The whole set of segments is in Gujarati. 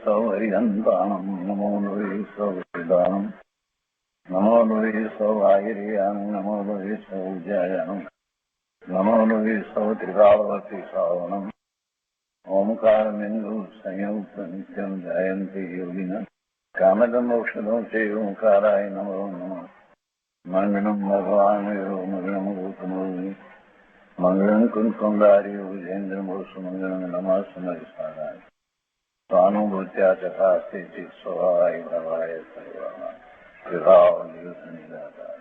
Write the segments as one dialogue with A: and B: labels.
A: સૌહરિહંતાણમ નમો નુવે સૌદાનમ નમો નુવે સૌઆયર્યાન નમો નુવે સૌજ્યાયાન નમો નુવે સૌત્રિકાળવતી શ્રાવણમ ઓમકારમિંદુ સંયુક્ત નિત્યમ જયંતિ યોગિન કામદમ ઔષધો છે ઓંકારાય નમો નમઃ મંગલમ ભગવાન મંગલમ ગૌતમોનિ મંગલમ કુંકુંદાર્યો વિજેન્દ્રમોષ મંગલમ નમઃ સમયસારાય સ્વાનુભૂત્યા ચકાસ્તે ચિત સ્વભાવાય ભવાય સર્વમાં વિભાવ નિયુત નિરાકાર.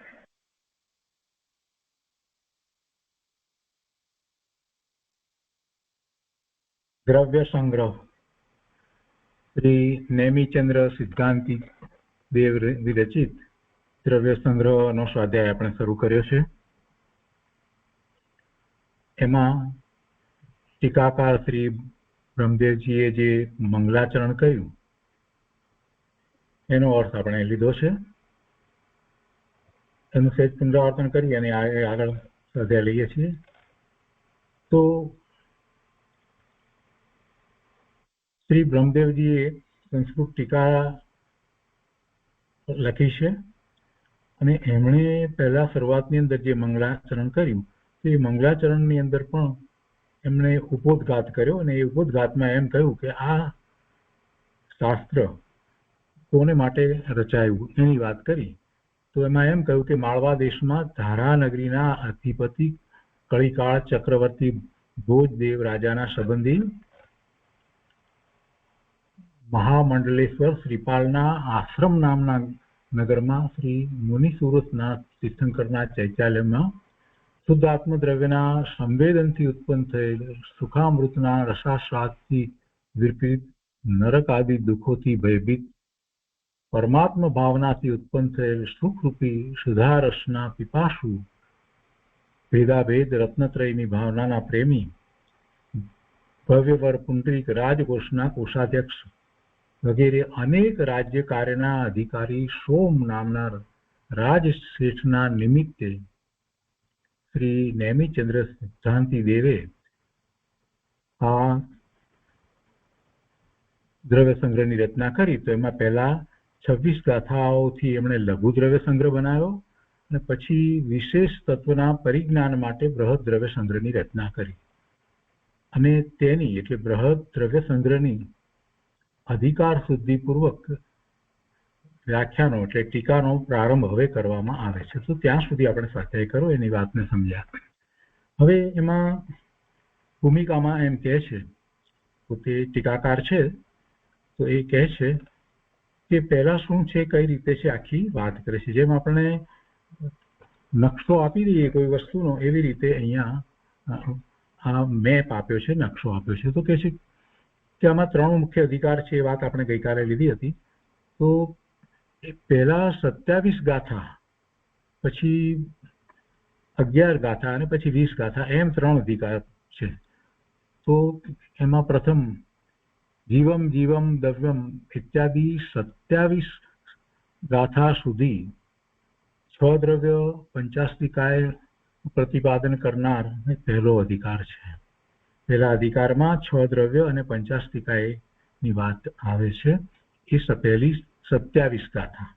B: દ્રવ્ય સંગ્રહ શ્રી નેમિચંદ્ર સિદ્ધાંતિ દેવ વિરચિત દ્રવ્ય સંગ્રહનો સ્વાધ્યાય આપણે શરૂ કર્યો છે. એમાં ટીકાકાર શ્રી બ્રહ્મદેવજીએ જે મંગલાચરણ કહ્યું એનો અર્થ આપણે લીધો છે. એનું સહેજ પુનરાવર્તન કરી અને આગળ સ્વાધ્યાય લઈએ છીએ. તો શ્રી બ્રહ્મદેવજીએ સંસ્કૃત ટીકા લખી છે અને એમણે પહેલા શરૂઆતની અંદર જે મંગલાચરણ કર્યું તે મંગલાચરણની અંદર પણ એમણે ઉપોદ્ઘાત કર્યો અને એ ઉપોદ્ઘાતમાં એમ કહ્યું કે આ શાસ્ત્ર કોને માટે રચાયું એની વાત કરી. તો એમાં એમ કહ્યું કે માળવા દેશમાં ધારા નગરીના અધિપતિ કળીકાળ ચક્રવર્તી ભોજદેવ રાજાના સંબંધી મહામંડલેશ્વર શ્રીપાલના આશ્રમ નામના નગરમાં શ્રી મુનિ સુરતનાથ તીર્થંકરના ચૈત્યાલયમાં શુદ્ધ આત્મદ્રવ્યના સંવેદનથી ઉત્પન્ન થયેલ સુખામૃતના રસાસ્વાદથી વિરપિત નરક આદિ દુઃખોથી ભયભીત પરમાત્મ ભાવનાથી ઉત્પન્ન થયેલ સુખરૂપી સુધારસના પીપાસુ ભેદાભેદ રત્નત્રયની ભાવનાના પ્રેમી ભવ્યવર પુંડરીક રાજકોષના કોષાધ્યક્ષ વગેરે અનેક રાજ્ય કાર્યના અધિકારી સોમ નામના રાજશ્રેષ્ઠના નિમિત્તે શ્રી નેમિચંદ્ર સિદ્ધાંતિ દેવે આ દ્રવ્ય સંગ્રહની રચના કરી. તો એમાં પહેલા 26 ગાથાઓથી એમણે લઘુ દ્રવ્ય સંગ્રહ બનાવ્યો અને પછી વિશેષ તત્વના પરિજ્ઞાન માટે બૃહદ દ્રવ્ય સંગ્રહની રચના કરી. અને તેની એટલે બૃહદ દ્રવ્ય સંગ્રહની અધિકાર શુદ્ધિપૂર્વક વ્યાખ્યાનો એટલે ટીકાનો પ્રારંભ હવે કરવામાં આવે છે. તો ત્યાં સુધી આપણે સ્વાધ્યાય કરો એની વાતને સમજ્યા. હવે એમાં ભૂમિકામાં એમ કહે છે, પોતે ટીકાકાર છે તો એ કહે છે કે પહેલા શું છે, કઈ રીતે છે, આખી વાત કરે છે. જેમ આપણે નકશો આપી દઈએ કોઈ વસ્તુનો એવી રીતે અહીંયા આ મેપ આપ્યો છે, નકશો આપ્યો છે. તો કહે છે કે આમાં 3 મુખ્ય અધિકાર છે. એ વાત આપણે ગઈકાલે લીધી હતી. તો પહેલા 27 ગાથા, પછી 11 ગાથા અને પછી 20 ગાથા એમ 3 અધિકાર છે. તો એમાં પ્રથમ જીવમ જીવમ દવ્યમ ઇત્યાદિ 27 ગાથા સુધી 6 દ્રવ્ય 50 નિકાય પ્રતિપાદન કરનાર પહેલો અધિકાર છે. પહેલા અધિકારમાં 6 દ્રવ્ય અને 50 નિકાયની વાત આવે છે. એ પહેલી 27 ગાથા.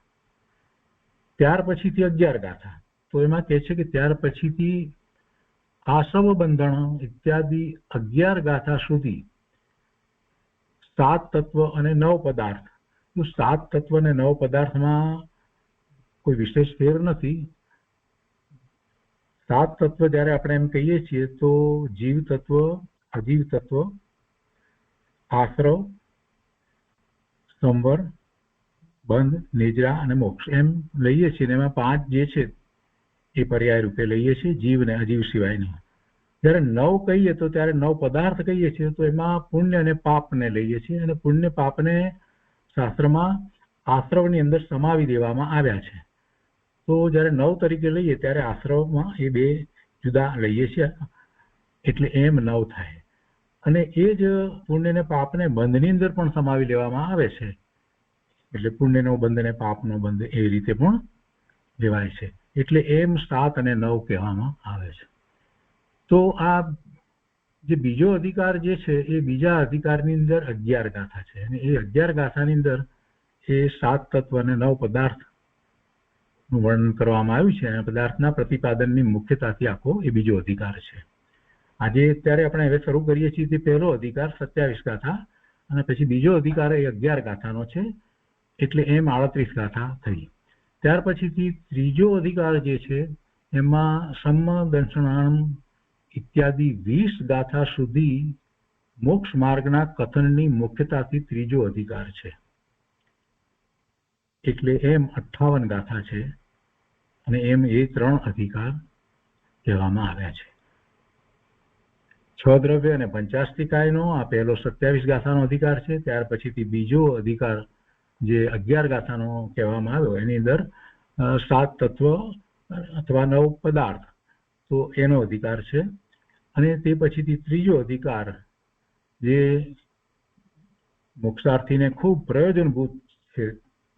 B: ત્યાર પછીથી 11 ગાથા. તો એમાં કહે છે કે ત્યાર પછીથી આસવ બંધન ઇત્યાદિ 11 ગાથા સુધી 7 તત્વ અને 9 પદાર્થ. તો 7 તત્વ અને 9 પદાર્થમાં કોઈ વિશેષ ફેર નથી. 7 તત્વ જ્યારે આપણે એમ કહીએ છીએ તો જીવ તત્વ, અજીવ તત્વ, આશ્રવ, સંવર, બંધ, નિદ્રા અને મોક્ષ એમ લઈએ છીએ. એમાં 5 જે છે એ પર્યાય રૂપે લઈએ છીએ, જીવ અને અજીવ સિવાયના. જ્યારે 9 કહીએ તો ત્યારે 9 પદાર્થ કહીએ છીએ તો એમાં પુણ્ય અને પાપને લઈએ છીએ. અને પુણ્ય પાપને શાસ્ત્રમાં આશ્રવની અંદર સમાવી દેવામાં આવ્યા છે. તો જ્યારે 9 તરીકે લઈએ ત્યારે આશ્રવમાં એ 2 જુદા લઈએ છીએ, એટલે એમ 9 થાય. અને એ જ પુણ્ય અને પાપને બંધની અંદર પણ સમાવી લેવામાં આવે છે, એટલે પુણ્યનો બંધ અને પાપનો બંધ એ રીતે પણ લેવાય છે. એટલે એમ 7 અને 9 કહેવામાં આવે છે. તો આ જે બીજો અધિકાર જે છે એ બીજા અધિકારની અંદર 11 ગાથા છે અને એ 11 ગાથાની અંદર એ 7 તત્વ અને 9 પદાર્થનું વર્ણન કરવામાં આવ્યું છે અને પદાર્થના પ્રતિપાદનની મુખ્યતાથી આખો એ બીજો અધિકાર છે. આજે અત્યારે આપણે હવે શરૂ કરીએ છીએ તે પહેલો અધિકાર 27 ગાથા અને પછી બીજો અધિકાર એ 11 ગાથાનો છે, એટલે એમ 38 ગાથા થઈ. ત્યાર પછીથી ત્રીજો અધિકાર જે છે એમાં સમ્મ દંશનામ ઇત્યાદિ 20 ગાથા સુધી મોક્ષ માર્ગના કથનની મુખ્યતાથી ત્રીજો અધિકાર છે, એટલે એમ 58 ગાથા છે અને એમ એ 3 અધિકાર કહેવામાં આવ્યા છે. 6 દ્રવ્ય અને પંચાસ્તિકાયનો આ પહેલો 27 ગાથાનો અધિકાર છે. ત્યાર પછીથી બીજો અધિકાર જે 11 ગાથાનો કહેવામાં આવ્યો એની અંદર 7 તત્વ અથવા 9 પદાર્થ, તો એનો અધિકાર છે. અને તે પછીથી ત્રીજો અધિકાર જે મોક્ષાર્થીને ખૂબ પ્રયોજનભૂત છે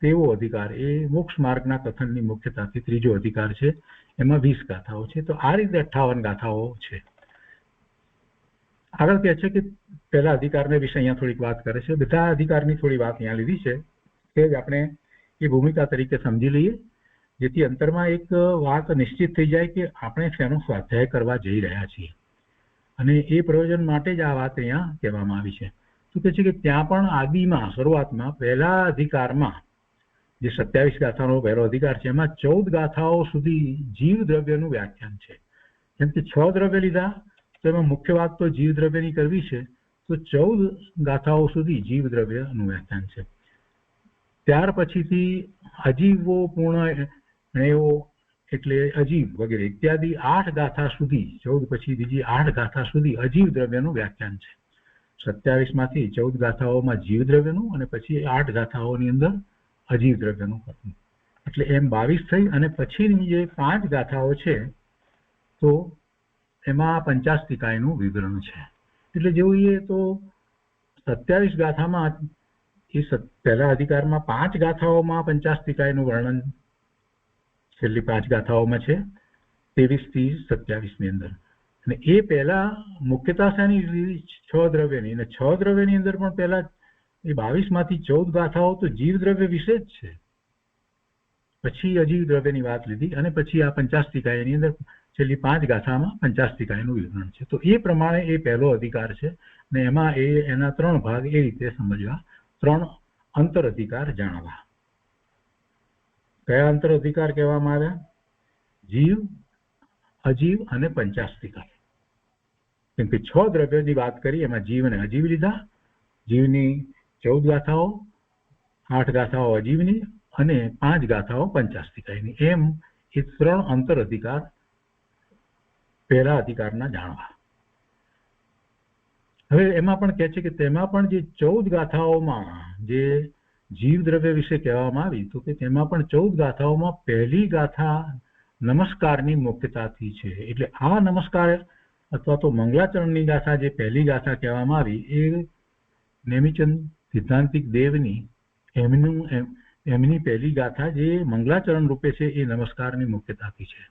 B: તેવો અધિકાર એ મોક્ષ માર્ગના કથનની મુખ્યતાથી ત્રીજો અધિકાર છે. એમાં 20 ગાથાઓ છે. તો આ રીતે 58 ગાથાઓ છે. આગળ કહે છે કે પહેલા અધિકારને વિશે અહીંયા થોડીક વાત કરે છે. બધા અધિકારની થોડી વાત અહીંયા લીધી છે કે આપણે એ ભૂમિકા તરીકે સમજી લઈએ, જેથી અંતરમાં એક વાત નિશ્ચિત થઈ જાય કે આપણે શેનો સ્વાધ્યાય કરવા જઈ રહ્યા છીએ અને એ પ્રયોજન માટે જ આ વાત અહીંયા કહેવામાં આવી છે. તો કહે છે કે ત્યાં પણ આદિમાં શરૂઆતમાં પહેલા અધિકારમાં જે 27 ગાથાનો પહેલો અધિકાર છે એમાં 14 ગાથાઓ સુધી જીવ દ્રવ્યનું વ્યાખ્યાન છે. જેમ કે 6 દ્રવ્ય લીધા તો એમાં મુખ્ય વાત તો જીવ દ્રવ્યની કરવી છે, તો 14 ગાથાઓ સુધી જીવ દ્રવ્યનું વ્યાખ્યાન છે. ત્યાર પછીથી અજીવો પૂર્ણ એટલે અજીવ વગેરે ઇત્યાદિ 8 ગાથા સુધી, 14 પછી બીજી 8 ગાથા સુધી અજીવ દ્રવ્યનું વ્યાખ્યાન છે. 27 માંથી 14 ગાથાઓમાં જીવ દ્રવ્યનું અને પછી 8 ગાથાઓની અંદર અજીવ દ્રવ્યનું કથન, એટલે એમ 22 થઈ. અને પછીની જે 5 ગાથાઓ છે તો એમાં પંચાસ્તિકાયનું વિવરણ છે. એટલે જોઈએ તો 27 ગાથામાં એ પહેલા અધિકારમાં 5 ગાથાઓમાં પંચાસ્તિકાયનું વર્ણન છેલ્લી 5 ગાથાઓમાં છે, 23 થી 27 ની અંદર. અને એ પહેલા મુખ્યતા શાની 6 દ્રવ્યની, અને 6 દ્રવ્યની અંદર પણ પહેલા એ 22 માંથી 14 ગાથાઓ તો જીવ દ્રવ્ય વિશે જ છે, પછી અજીવ દ્રવ્યની વાત લીધી અને પછી આ પંચાસ્તિકાયની અંદર છેલ્લી 5 ગાથામાં પંચાસ્તિકાયનું વિવરણ છે. તો એ પ્રમાણે એ પહેલો અધિકાર છે અને એમાં એના 3 ભાગ એ રીતે સમજવા, 3 અંતર અધિકાર જાણવા. કયા અંતર અધિકાર કહેવામાં આવ્યા? જીવ, અજીવ અને પંચાસ્તિકાય. કેમ કે 6 દ્રવ્યની વાત કરી એમાં જીવ અને અજીવ લીધા. જીવની 14 ગાથાઓ, 8 ગાથાઓ અજીવની અને 5 ગાથાઓ પંચાસ્તિકાયની, એમ એ 3 અંતર અધિકાર પહેલા અધિકારના જાણવા. હવે એમાં પણ કહે છે કે તેમાં પણ જે 14 ગાથાઓમાં જે જીવ દ્રવ્ય વિશે કહેવામાં આવી, તો કે તેમાં પણ 14 ગાથાઓમાં પહેલી ગાથા નમસ્કારની મુખ્યતાથી છે. એટલે આ નમસ્કાર અથવા તો મંગલાચરણની ગાથા જે પહેલી ગાથા કહેવામાં આવી એ નેમિચંદ સિદ્ધાંતિક દેવની એમની પહેલી ગાથા જે મંગલાચરણ રૂપે છે એ નમસ્કારની મુખ્યતાથી છે.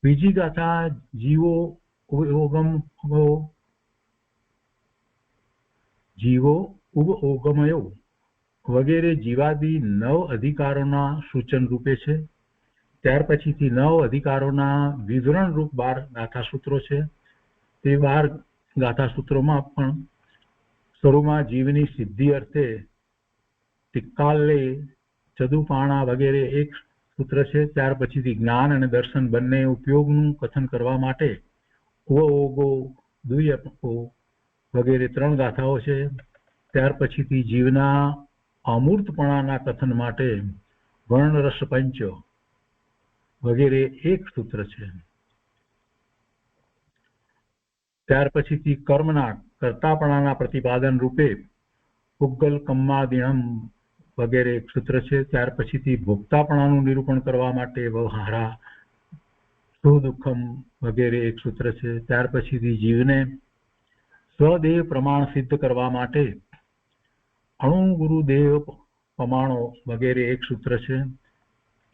B: બીજી ગાથા જીવો ઓગમયો વગેરે જીવાદી 9 અધિકારોના સૂચન રૂપે છે. ત્યાર પછીથી 9 અધિકારોના વિવરણ રૂપ 12 ગાથા સૂત્રો છે. તે 12 ગાથા સૂત્રોમાં પણ શરૂમાં જીવની સિદ્ધિ અર્થે તિક્કાલે, ચદુપાણા વગેરે એક સૂત્ર છે. ત્યાર પછીથી જ્ઞાન અને દર્શન બંને ઉપયોગનું કથન કરવા માટે ઓગો, દ્વિઅપકો વગેરે 3 ગાથાઓ છે. ત્યાર પછીથી જીવના અમૂર્તપણાના કથન માટે વર્ણરસ પંચ વગેરે એક સૂત્ર છે. ત્યાર પછીથી કર્મના કર્તાપણાના પ્રતિપાદન રૂપે પુગ્ગલ કમ્માદિણમ વગેરે એક સૂત્ર છે. ત્યાર પછીથી ભોક્તાપણાનું નિરૂપણ કરવા માટે વ્યવહારા સુદુઃખમ વગેરે એક સૂત્ર છે. ત્યાર પછીથી જીવને સ્વદેહ પ્રમાણ સિદ્ધ કરવા માટે અણુ ગુરુદેવ પ્રમાણો વગેરે એક સૂત્ર છે.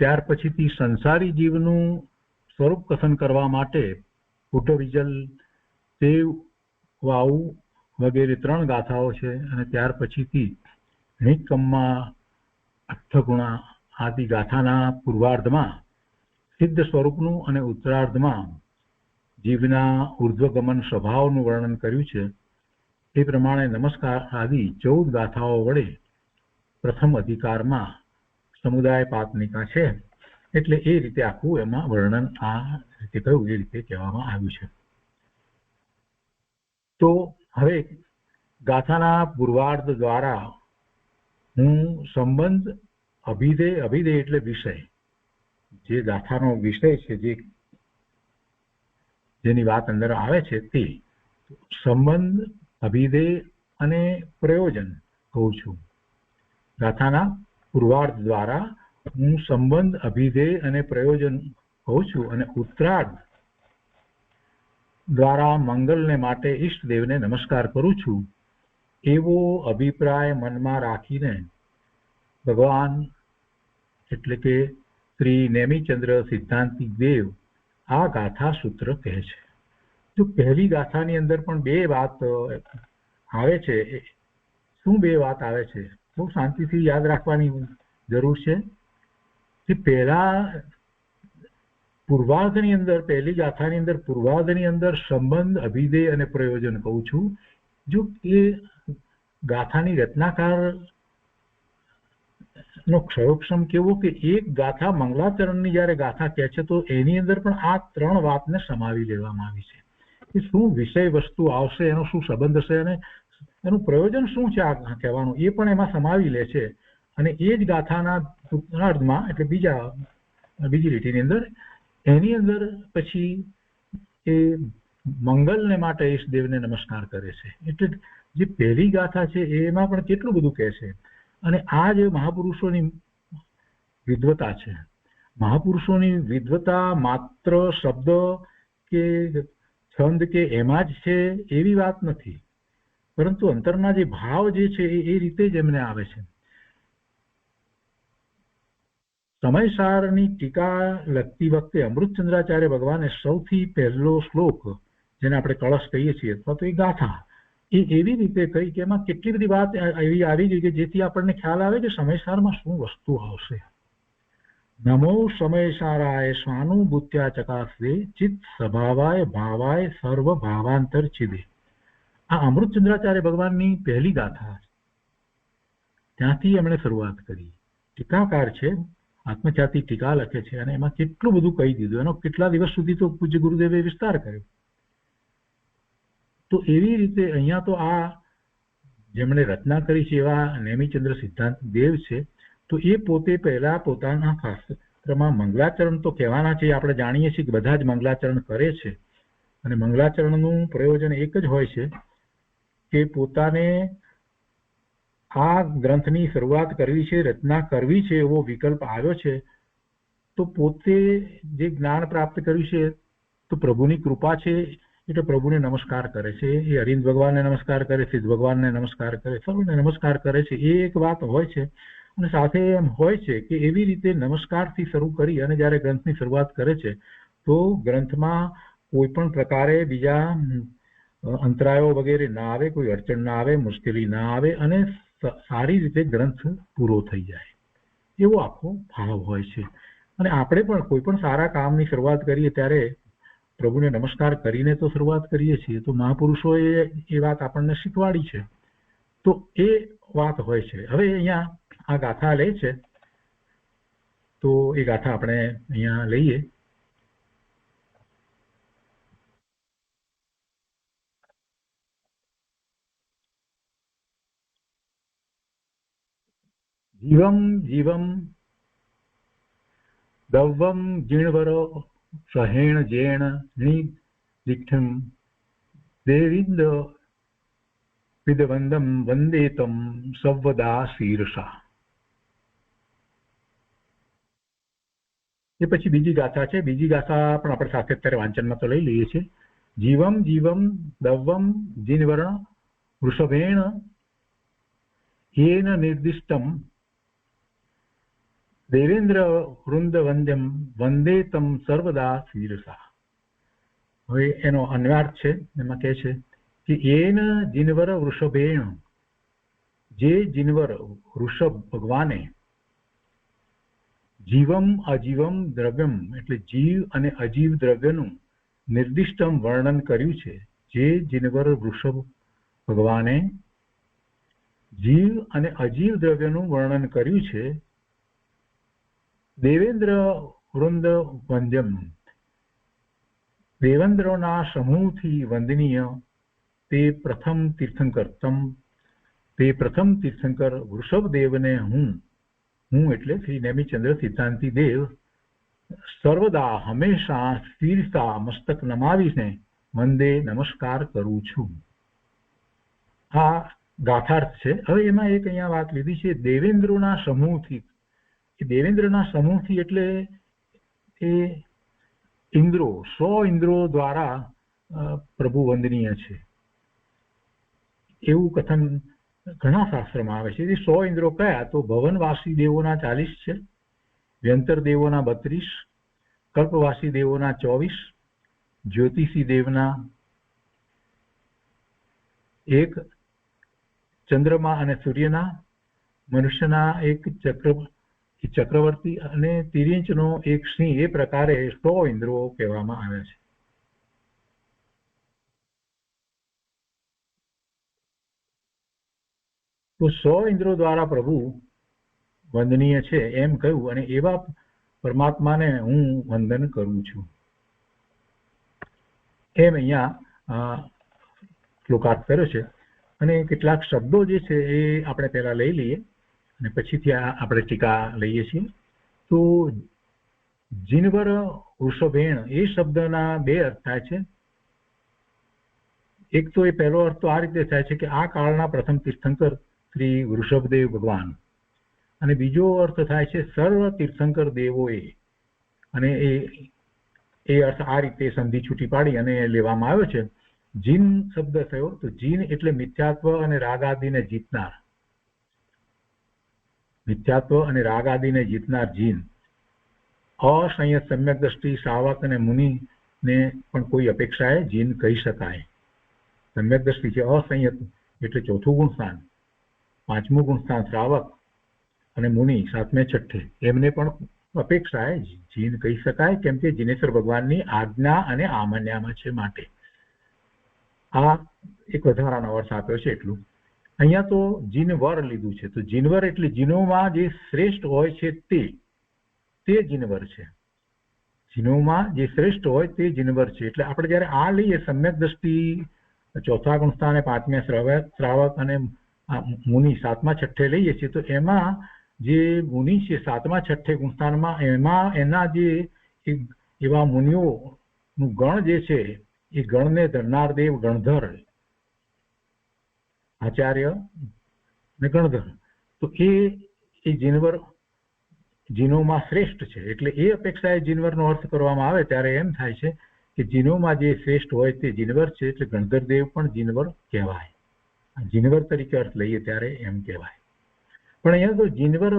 B: ત્યાર પછીથી સંસારી જીવનું સ્વરૂપ કથન કરવા માટે ઉઠવિજલ તે વાવ વગેરે 3 ગાથાઓ છે અને ત્યાર પછીથી નિકમ્મા અઠ્ઠગુણા આદિ ગાથાના પૂર્વાર્ધમાં સિદ્ધ સ્વરૂપનું અને ઉત્તરાર્ધમાં જીવના ઉર્ધ્વગમન સ્વભાવનું વર્ણન કર્યું છે. તે પ્રમાણે નમસ્કાર આદિ 14 ગાથાઓ વડે પ્રથમ અધિકારમાં સમુદાય પાતનિકા છે. એટલે એ રીતે આખું એમાં વર્ણન આ રીતે કહ્યું એ રીતે કહેવામાં આવ્યું છે. તો હવે ગાથાના પૂર્વાર્ધ દ્વારા હું સંબંધ અભિધેય એટલે વિષય, જે ગાથાનો વિષય છે, જેની વાત અંદર આવે છે તે સંબંધ, અભિધેય અને પ્રયોજન કહું છું. ગાથાના પૂર્વાર્ધ દ્વારા હું સંબંધ, અભિધેય અને પ્રયોજન કહું છું અને ઉત્તરાર્ધ દ્વારા મંગલને માટે ઈષ્ટદેવને નમસ્કાર કરું છું. એવો અભિપ્રાય મનમાં રાખીને ભગવાન એટલે કે શ્રી નેમિચંદ્ર સિદ્ધાંતિક દેવ આ ગાથા સૂત્ર કહે છે. તો પહેલી ગાથાની અંદર પણ 2 વાત આવે છે. શું 2 વાત આવે છે? બહુ શાંતિથી યાદ રાખવાની જરૂર છે કે પહેલા પૂર્વાર્ધની અંદર, પહેલી ગાથાની અંદર પૂર્વાર્ધની અંદર સંબંધ, અભિધેય અને પ્રયોજન કહું છું. જો એ ગાથાની રચનાકાર નો ક્ષયોક્ષમ કેવો કે એક ગાથા મંગલાચરણની જયારે ગાથા કહે છે તો એની અંદર પણ આ 3 વાતને સમાવી લેવામાં આવી છે કે શું વિષય વસ્તુ આવશે, એનો શું સંબંધ હશે અને એનું પ્રયોજન શું છે આ કહેવાનું, એ પણ એમાં સમાવી લે છે. અને એ જ ગાથાના ઉત્તરાર્ધમાં એટલે બીજી લીટીની અંદર એની અંદર પછી એ મંગલને માટે ઈષ્ટદેવને નમસ્કાર કરે છે. એટલે જે પહેલી ગાથા છે એમાં પણ કેટલું બધું કહે છે. અને આ જે મહાપુરુષોની વિદ્વતા છે, મહાપુરુષોની વિદ્વતા માત્ર શબ્દ કે છંદ કે એમાં જ છે એવી વાત નથી, પરંતુ અંતરના જે ભાવ જે છે એ રીતે જ એમને આવે છે. સમયસારની ટીકા લખતી વખતે અમૃતચંદ્રાચાર્ય ભગવાને સૌથી પહેલો શ્લોક, જેને આપણે કળશ કહીએ છીએ અથવા તો એ ગાથા, એ એવી રીતે કહી કે એમાં કેટલી બધી વાત એવી આવી ગઈ કે જેથી આપણને ખ્યાલ આવે કે સમયસારમાં શું વસ્તુ આવશે. નમો સમયસારાય સ્વાનુભૂત્યા ચકાસે ચિત્ત સ્વભાવાય ભાવાય સર્વ ભાવાંતર છિદે. આ અમૃતચંદ્રાચાર્ય ભગવાનની પહેલી ગાથા, ત્યાંથી એમણે શરૂઆત કરી. ટીકાકાર છે, આત્મખ્યાતિ ટીકા લખે છે અને એમાં કેટલું બધું કહી દીધું. એનો કેટલા દિવસ સુધી તો પૂજ્ય ગુરુદેવે વિસ્તાર કર્યો. તો એવી રીતે અહીંયા તો આ જેમણે રચના કરી છે એવા નેમિચંદ્ર સિદ્ધાંત દેવ છે. તો એ પોતે પહેલા પોતાના શાસ્ત્રમાં મંગલાચરણ તો કહેવાના છે, આપણે જાણીએ છીએ કે બધા જ મંગલાચરણ કરે છે. અને મંગલાચરણનું પ્રયોજન એક જ હોય છે કે પોતાને આ ગ્રંથની શરૂઆત કરવી છે, રચના કરવી છે એવો વિકલ્પ આવ્યો છે, તો પોતે જે જ્ઞાન પ્રાપ્ત કર્યું છે તો પ્રભુની કૃપા છે, એટલે પ્રભુને નમસ્કાર કરે છે. એ અરિંદ ભગવાનને નમસ્કાર કરે, સિદ્ધ ભગવાનને નમસ્કાર કરે, સર્વને નમસ્કાર કરે છે. એ એક વાત હોય છે. અને સાથે એમ હોય છે કે એવી રીતે નમસ્કારથી શરૂ કરી અને જ્યારે ગ્રંથની શરૂઆત કરે છે તો ગ્રંથમાં કોઈ પણ પ્રકારે બીજા અંતરાયો વગેરે ના આવે, કોઈ અડચણ ના આવે, મુશ્કેલી ના આવે અને સારી રીતે ગ્રંથ પૂરો થઈ જાય, એવો આખો ભાવ હોય છે. અને આપણે પણ કોઈ પણ સારા કામની શરૂઆત કરીએ ત્યારે પ્રભુને નમસ્કાર કરીને તો શરૂઆત કરીએ છીએ. તો મહાપુરુષોએ એ વાત આપણને શીખવાડી છે. તો એ વાત હોય છે. હવે અહીંયા આ ગાથા લે છે, તો એ ગાથા આપણે અહીંયા લઈએ. જીવમ જીવમ દવમ જીણવર સહેણ જેણ નિધિઠમ દેવિંદ વિદવંદમ વંદેતમ સવદા શીર્ષા. એ પછી બીજી ગાથા છે. બીજી ગાથા પણ આપણે સાથે અત્યારે વાંચનમાં તો લઈ લઈએ છીએ. જીવમ જીવમ દવમ જીનવર્ણ વૃષભેણ યેન નિર્દિષ્ટમ દેવેન્દ્ર વૃંદ વંદ્યમ વંદે તમ સર્વદા શીર્ષા. હવે એનો અન્વયાર્થ છે, એમાં કહે છે કે એન જીનવર વૃષભેણ, જે જીનવર વૃષભ ભગવાને જીવમ અજીવમ દ્રવ્યમ એટલે જીવ અને અજીવ દ્રવ્યનું નિર્દિષ્ટમ વર્ણન કર્યું છે. જે જીનવર વૃષભ ભગવાને જીવ અને અજીવ દ્રવ્યનું વર્ણન કર્યું છે. દેવેન્દ્ર વૃંદ વંદ્યમ, દેવેન્દ્રોના સમૂહથી વંદનીય તે પ્રથમ તીર્થંકર વૃષભદેવને હું એટલે શ્રી નેમિચંદ્ર સિદ્ધાંતિ દેવ સર્વદા હંમેશા સ્થિરતા મસ્તક નમાવીને વંદે નમસ્કાર કરું છું. આ ગાથાર્થ છે. હવે એમાં એક અહીંયા વાત લીધી છે દેવેન્દ્રોના સમૂહથી. દેવેન્દ્રના સમૂહથી એટલે એ ઇન્દ્રો, 100 ઇન્દ્રો દ્વારા પ્રભુ વંદનીય છે એવું કથન ઘણા શાસ્ત્રમાં આવે છે. 100 ઇન્દ્રો કયા? તો ભવનવાસી દેવોના 40 છે, વ્યંતર દેવોના 32, કલ્પવાસી દેવોના 24, જ્યોતિષી દેવના 1, ચંદ્રમા અને સૂર્યના, મનુષ્યના 1 ચક્રવર્તી અને તિર્યંચનો 1 સિંહ. એ પ્રકારે 100 ઇન્દ્રો કહેવામાં આવે છે. તો 100 ઇન્દ્રો દ્વારા પ્રભુ વંદનીય છે એમ કહ્યું, અને એવા પરમાત્માને હું વંદન કરું છું એમ અહીંયા શ્લોકાર્થ કર્યો છે. અને કેટલાક શબ્દો જે છે એ આપણે પહેલા લઈ લઈએ અને પછીથી આપણે ટીકા લઈએ છીએ. તો જીનવર વૃષભેણ એ શબ્દના 2 અર્થ થાય છે. એક તો એ પહેલો અર્થ તો આ રીતે થાય છે કે આ કાળના પ્રથમ તીર્થંકર શ્રી વૃષભદેવ ભગવાન, અને બીજો અર્થ થાય છે સર્વ તીર્થંકર દેવોએ. અને એ અર્થ આ રીતે સંધિ છૂટી પાડી અને લેવામાં આવ્યો છે. જીન શબ્દ થયો તો જીન એટલે મિથ્યાત્વ અને રાગ આદિને જીતનાર. મિથ્યાત્વ અને રાગ આદિને જીતનાર જીન. અસંયત સમ્યક દ્રષ્ટિ શ્રાવક અને મુનિને પણ કોઈ અપેક્ષાએ જીન કહી શકાય. સમ્યક દ્રષ્ટિ છે અસંયત એટલે 4થું ગુણસ્થાન, 5મું ગુણસ્થાન શ્રાવક અને મુનિ 7મે 6ઠે, એમને પણ અપેક્ષાએ જીન કહી શકાય, કેમ કે જીનેશ્વર ભગવાનની આજ્ઞા અને આમન્યામાં છે માટે. આ એક વધારાનો અર્થ આપ્યો છે એટલું. અહીંયા તો જીનવર લીધું છે. તો જીનવર એટલે જીનોમાં જે શ્રેષ્ઠ હોય છે તે જીનવર છે. જીનોમાં જે શ્રેષ્ઠ હોય તે જીનવર છે. એટલે આપણે જયારે આ લઈએ સમ્યક દ્રષ્ટિ 4થા ગુણસ્થાને 5મે શ્રાવક અને મુનિ 7મા 6ઠે લઈએ છીએ, તો એમાં જે મુનિ છે 7મા 6ઠે ગુણસ્થાનમાં એના જે એવા મુનિઓનું ગણ જે છે એ ગણને ધરનાર દેવ ગણધર, આચાર્ય ને ગણધર, તો એ જીનવર જીનોમાં શ્રેષ્ઠ છે. એટલે એ અપેક્ષાએ જીનવરનો અર્થ કરવામાં આવે ત્યારે એમ થાય છે કે જીનોમાં જે શ્રેષ્ઠ હોય તે જીનવર છે, એટલે ગણધર દેવ પણ જીનવર કહેવાય. જીનવર તરીકે અર્થ લઈએ ત્યારે એમ કહેવાય. પણ અહીંયા તો જીનવર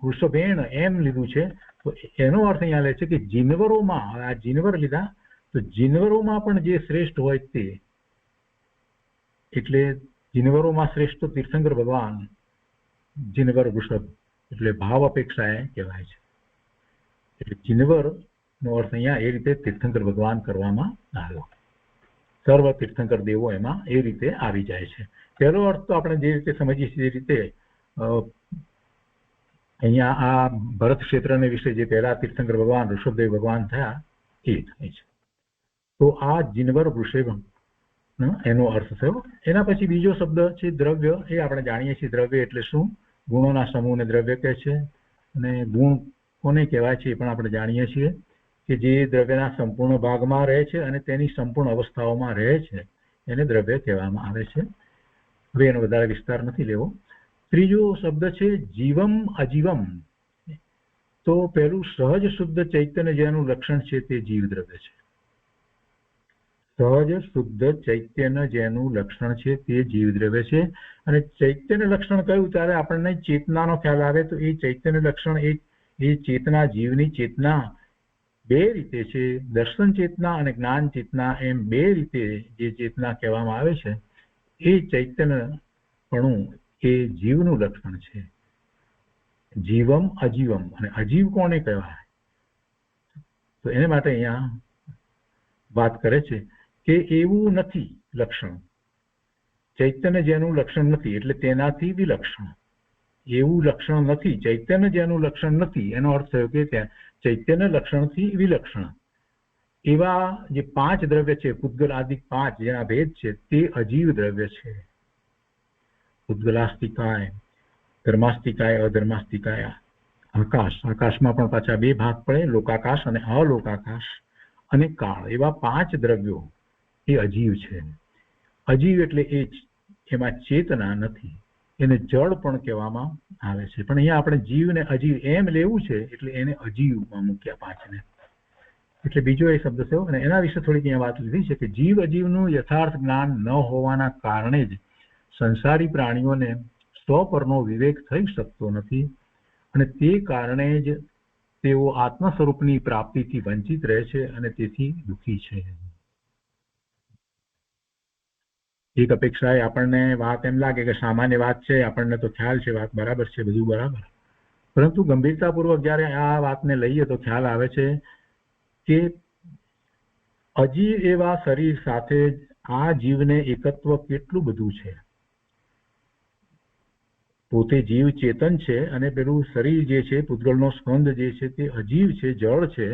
B: વૃષભેણ એમ લીધું છે, તો એનો અર્થ અહીંયા લે છે કે જીનવરોમાં, આ જીનવર લીધા તો જીનવરોમાં પણ જે શ્રેષ્ઠ હોય તે, એટલે જીનવરોમાં શ્રેષ્ઠ તીર્થંકર ભગવાન જીનવર વૃષભ એટલે ભાવ અપેક્ષાએ કહેવાય છે. એટલે જીનવર નો અર્થ અહીંયા એ રીતે તીર્થંકર ભગવાન કરવામાં આવ્યો. સર્વ તીર્થંકર દેવો એમાં એ રીતે આવી જાય છે. પહેલો અર્થ તો આપણે જે રીતે સમજીએ છીએ એ રીતે અહીંયા આ ભરત ક્ષેત્રને વિશે જે પહેલા તીર્થંકર ભગવાન ઋષભદેવ ભગવાન થયા એ થાય છે. તો આ જીનવર વૃષભ એનો અર્થ થયો. એના પછી બીજો શબ્દ છે દ્રવ્ય. એ આપણે જાણીએ છીએ દ્રવ્ય એટલે શું. ગુણોના સમૂહને દ્રવ્ય કહે છે. અને ગુણ કોને કહેવાય છે એ પણ આપણે જાણીએ છીએ કે જે દ્રવ્યના સંપૂર્ણ ભાગમાં રહે છે અને તેની સંપૂર્ણ અવસ્થાઓમાં રહે છે એને દ્રવ્ય કહેવામાં આવે છે. હવે એનો વધારે વિસ્તાર નથી લેવો. ત્રીજો શબ્દ છે જીવમ અજીવમ. તો પહેલું સહજ શુદ્ધ ચૈતન્ય જેનું લક્ષણ છે તે જીવ દ્રવ્ય છે. સહજ શુદ્ધ ચૈતન્ય જેનું લક્ષણ છે તે જીવ દ્રવ્ય છે. અને ચૈતન્ય લક્ષણ કહ્યું ત્યારે આપણને ચેતનાનો ખ્યાલ આવે. તો એ ચૈતન્ય લક્ષણ એ ચેતના, જીવની ચેતના બે રીતે છે, દર્શન ચેતના અને જ્ઞાન ચેતના, એમ બે રીતે જે ચેતના કહેવામાં આવે છે એ ચૈતન્યપણું એ જીવનું લક્ષણ છે. જીવમ અજીવમ, અને અજીવ કોને કહેવાય? તો એને માટે અહીંયા વાત કરે છે કે એવું નથી લક્ષણ, ચૈતન્ય જેનું લક્ષણ નથી એટલે તેનાથી વિલક્ષણ. એવું લક્ષણ નથી, ચૈતન્ય જેનું લક્ષણ નથી, એનો અર્થ થયો કે ત્યાં ચૈતન્ય લક્ષણથી વિલક્ષણ. એવા જે 5 દ્રવ્ય છે, પૂતગલ આદિ 5 જેના ભેદ છે, તે અજીવ દ્રવ્ય છે. પૂતગલાસ્તિકાય, ધર્માસ્તિકાય, અધર્માસ્તિકાય. આકાશમાં પણ પાછા 2 ભાગ પડે, લોકાકાશ અને અલોકાકાશ, અને કાળ. એવા 5 દ્રવ્યો એ અજીવ છે. અજીવ એટલે એમાં ચેતના નથી, એને જળ પણ કહેવામાં આવે છે. પણ અહીંયા આપણે જીવ ને અજીવ એમ લેવું છે એટલે એને અજીવમાં મૂક્યા 5ને. એટલે બીજો એ શબ્દ થયો. અને એના વિશે થોડીક અહીંયા વાત લીધી છે કે જીવ અજીવનું યથાર્થ જ્ઞાન ન હોવાના કારણે જ સંસારી પ્રાણીઓને સ્વ પરનો વિવેક થઈ શકતો નથી, અને તે કારણે જ તેઓ આત્મ સ્વરૂપની પ્રાપ્તિથી વંચિત રહે છે અને તેથી દુઃખી છે. એક અપેક્ષાએ આપણને વાત એમ લાગે કે સામાન્ય વાત છે, આપણને તો ખ્યાલ છે, વાત બરાબર છે, બધું બરાબર. પરંતુ ગંભીરતાપૂર્વક જ્યારે આ વાતને લઈએ તો ખ્યાલ આવે છે કે અજીવ એવા શરીર સાથે આ જીવને એકત્વ કેટલું બધું છે. પોતે જીવ ચેતન છે અને પેલું શરીર જે છે, પૂતગલનો સ્કંદ જે છે, તે અજીવ છે, જળ છે,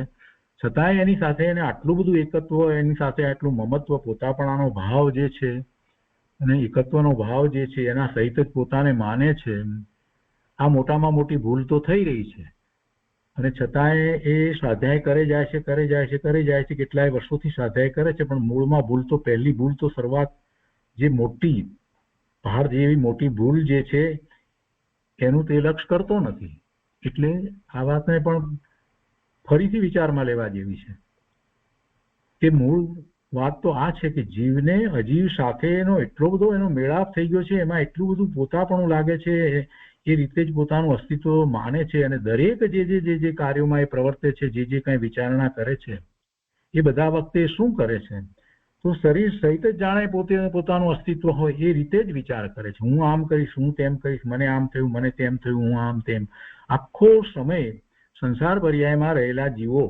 B: છતાંય એની સાથે એને આટલું બધું એકત્વ, એની સાથે આટલું મમત્વ, પોતાપણાનો ભાવ જે છે અને એકત્વનો ભાવ જે છે એના સહિત જ પોતાને માને છે. આ મોટામાં મોટી ભૂલ તો થઈ રહી છે, અને છતાંય એ સ્વાધ્યાય કરે જાય છે, કેટલાય વર્ષોથી સ્વાધ્યાય કરે છે, પણ મૂળમાં ભૂલ તો, પહેલી ભૂલ તો, શરૂઆત જે મોટી પહાડ જેવી મોટી ભૂલ જે છે એનું તે લક્ષ કરતો નથી. એટલે આ વાતને પણ ફરીથી વિચારમાં લેવા જેવી છે કે મૂળ વાત તો આ છે કે જીવને અજીવ સાથેનો એટલો બધો એનો મેળાપ થઈ ગયો છે, એમાં એટલું બધું પોતાપણું લાગે છે, એ રીતે જ પોતાનું અસ્તિત્વ માને છે, અને દરેક જે કાર્યોમાં એ પ્રવર્તે છે, જે કંઈ વિચારણા કરે છે, એ બધા વખતે શું કરે છે તો શરીર સહિત જ જાણે પોતાનું અસ્તિત્વ હોય એ રીતે જ વિચાર કરે છે. હું આમ કરીશ, હું તેમ કરીશ, મને આમ થયું, મને તેમ થયું, હું આમ તેમ. આખો સમય સંસાર પર્યાયમાં રહેલા જીવો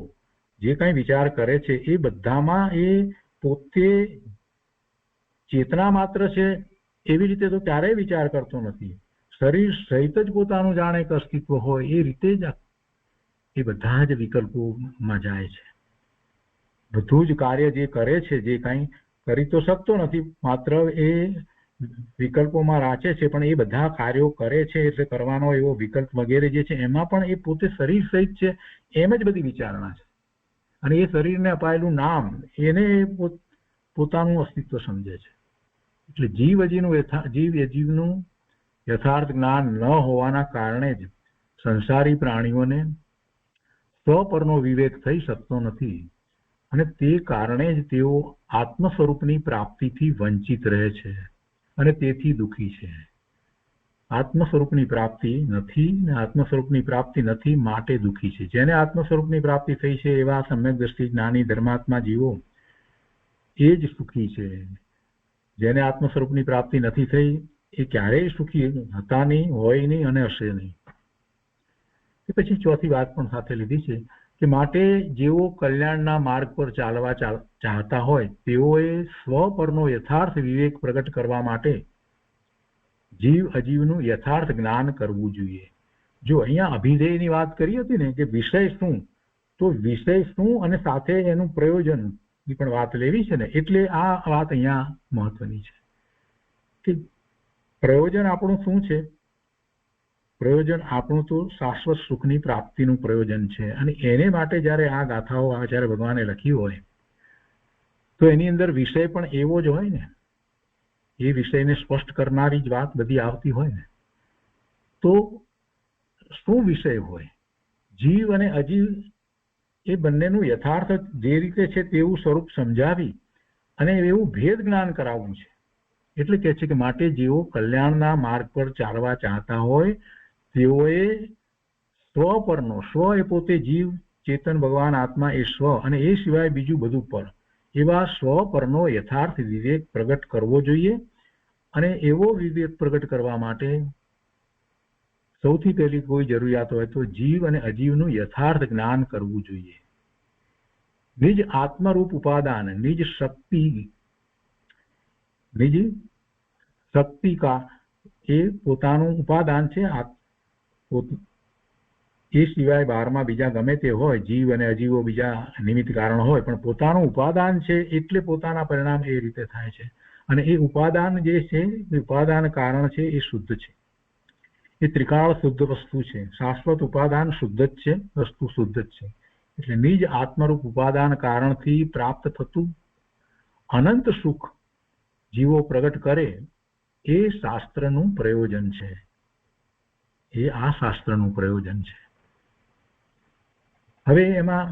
B: જે કંઈ વિચાર કરે છે એ બધામાં એ પોતે ચેતના માત્ર છે એવી રીતે તો ક્યારેય વિચાર કરતો નથી. શરીર સહિત જ પોતાનું જાણે કે અસ્તિત્વ હોય એ રીતે જ એ બધા જ વિકલ્પોમાં જાય છે. બધું જ કાર્ય જે કરે છે, જે કંઈ કરી તો શકતો નથી, માત્ર એ વિકલ્પોમાં રાચે છે, પણ એ બધા કાર્યો કરે છે એટલે કરવાનો એવો વિકલ્પ વગેરે જે છે એમાં પણ એ પોતે શરીર સહિત છે એમ જ બધી વિચારણા છે. અને એ શરીરને અપાયેલું નામ એને પોતાનું અસ્તિત્વ સમજે છે. એટલે જીવ અજીવનું યથાર્થ જ્ઞાન ન હોવાના કારણે જ સંસારી પ્રાણીઓને સ્વ પરનો વિવેક થઈ શકતો નથી, અને તે કારણે જ તેઓ આત્મ સ્વરૂપની પ્રાપ્તિથી વંચિત રહે છે અને તેથી દુઃખી છે. આત્મ સ્વરૂપની પ્રાપ્તિ નથી, ને આત્મ સ્વરૂપની પ્રાપ્તિ નથી માટે દુઃખી છે. જેને આત્મ સ્વરૂપની પ્રાપ્તિ થઈ છે એવા સમ્યક દ્રષ્ટિ જ્ઞાની ધર્માત્મા જીવો એ જ સુખી છે. જેને આત્મ સ્વરૂપની પ્રાપ્તિ નથી થઈ એ ક્યારેય સુખી હતા નહીં, હોય નહીં અને હશે નહીં. એ પછી ચોથી વાત પણ સાથે લીધી છે કે માટે જેઓ કલ્યાણના માર્ગ પર ચાલવા ચાહતા હોય તેઓએ સ્વ પરનો યથાર્થ વિવેક પ્રગટ કરવા માટે જીવ અજીવનું યથાર્થ જ્ઞાન કરવું જોઈએ. જો અહીંયા અભિધેયની વાત કરી હતી ને કે વિષય શું, તો વિષય શું અને સાથે એનું પ્રયોજન ની પણ વાત લેવી છે ને, એટલે આ વાત અહીંયા મહત્વની છે કે પ્રયોજન આપણું શું છે. પ્રયોજન આપણું તો શાશ્વત સુખની પ્રાપ્તિનું પ્રયોજન છે, અને એને માટે જ્યારે આ ગાથાઓ જ્યારે ભગવાને લખી હોય તો એની અંદર વિષય પણ એવો જ હોય ને, એ વિષયને સ્પષ્ટ કરનારી જ વાત બધી આવતી હોય ને. તો શું વિષય હોય? જીવ અને અજીવ એ બંનેનું યથાર્થ જે રીતે છે તેવું સ્વરૂપ સમજાવી અને એવું ભેદ જ્ઞાન કરાવવું છે. એટલે કહે છે કે માટે જેઓ કલ્યાણના માર્ગ પર ચાલવા ચાહતા હોય તેઓએ સ્વ પરનો, સ્વ એ પોતે જીવ ચેતન ભગવાન આત્મા એ સ્વ અને એ સિવાય બીજું બધું પર, એવા સ્વ પરનો યથાર્થ વિવેક પ્રગટ કરવો જોઈએ. અને એવો વિવેક પ્રગટ કરવા માટે સૌથી પહેલી કોઈ જરૂરિયાત હોય તો જીવ અને અજીવનું યથાર્થ જ્ઞાન કરવું જોઈએ. નિજ આત્મરૂપ ઉપાદાન, નિજ શક્તિ કા એ પોતાનું ઉપાદાન છે. એ સિવાય બહારમાં બીજા ગમે તે હોય, જીવ અને અજીવો બીજા નિમિત્ત કારણ હોય, પણ પોતાનું ઉપાદાન છે એટલે પોતાના પરિણામ એ રીતે થાય છે. અને એ ઉપાદાન જે છે, ઉપાદાન કારણ છે, એ શુદ્ધ છે. એ ત્રિકાળ શુદ્ધ વસ્તુ છે. શાશ્વત ઉપાદાન શુદ્ધ જ છે, વસ્તુ શુદ્ધ જ છે. એટલે નિજ આત્મરૂપ ઉપાદાન કારણથી પ્રાપ્ત થતું અનંત સુખ જીવો પ્રગટ કરે એ શાસ્ત્રનું પ્રયોજન છે. એ આ શાસ્ત્રનું પ્રયોજન છે. હવે એમાં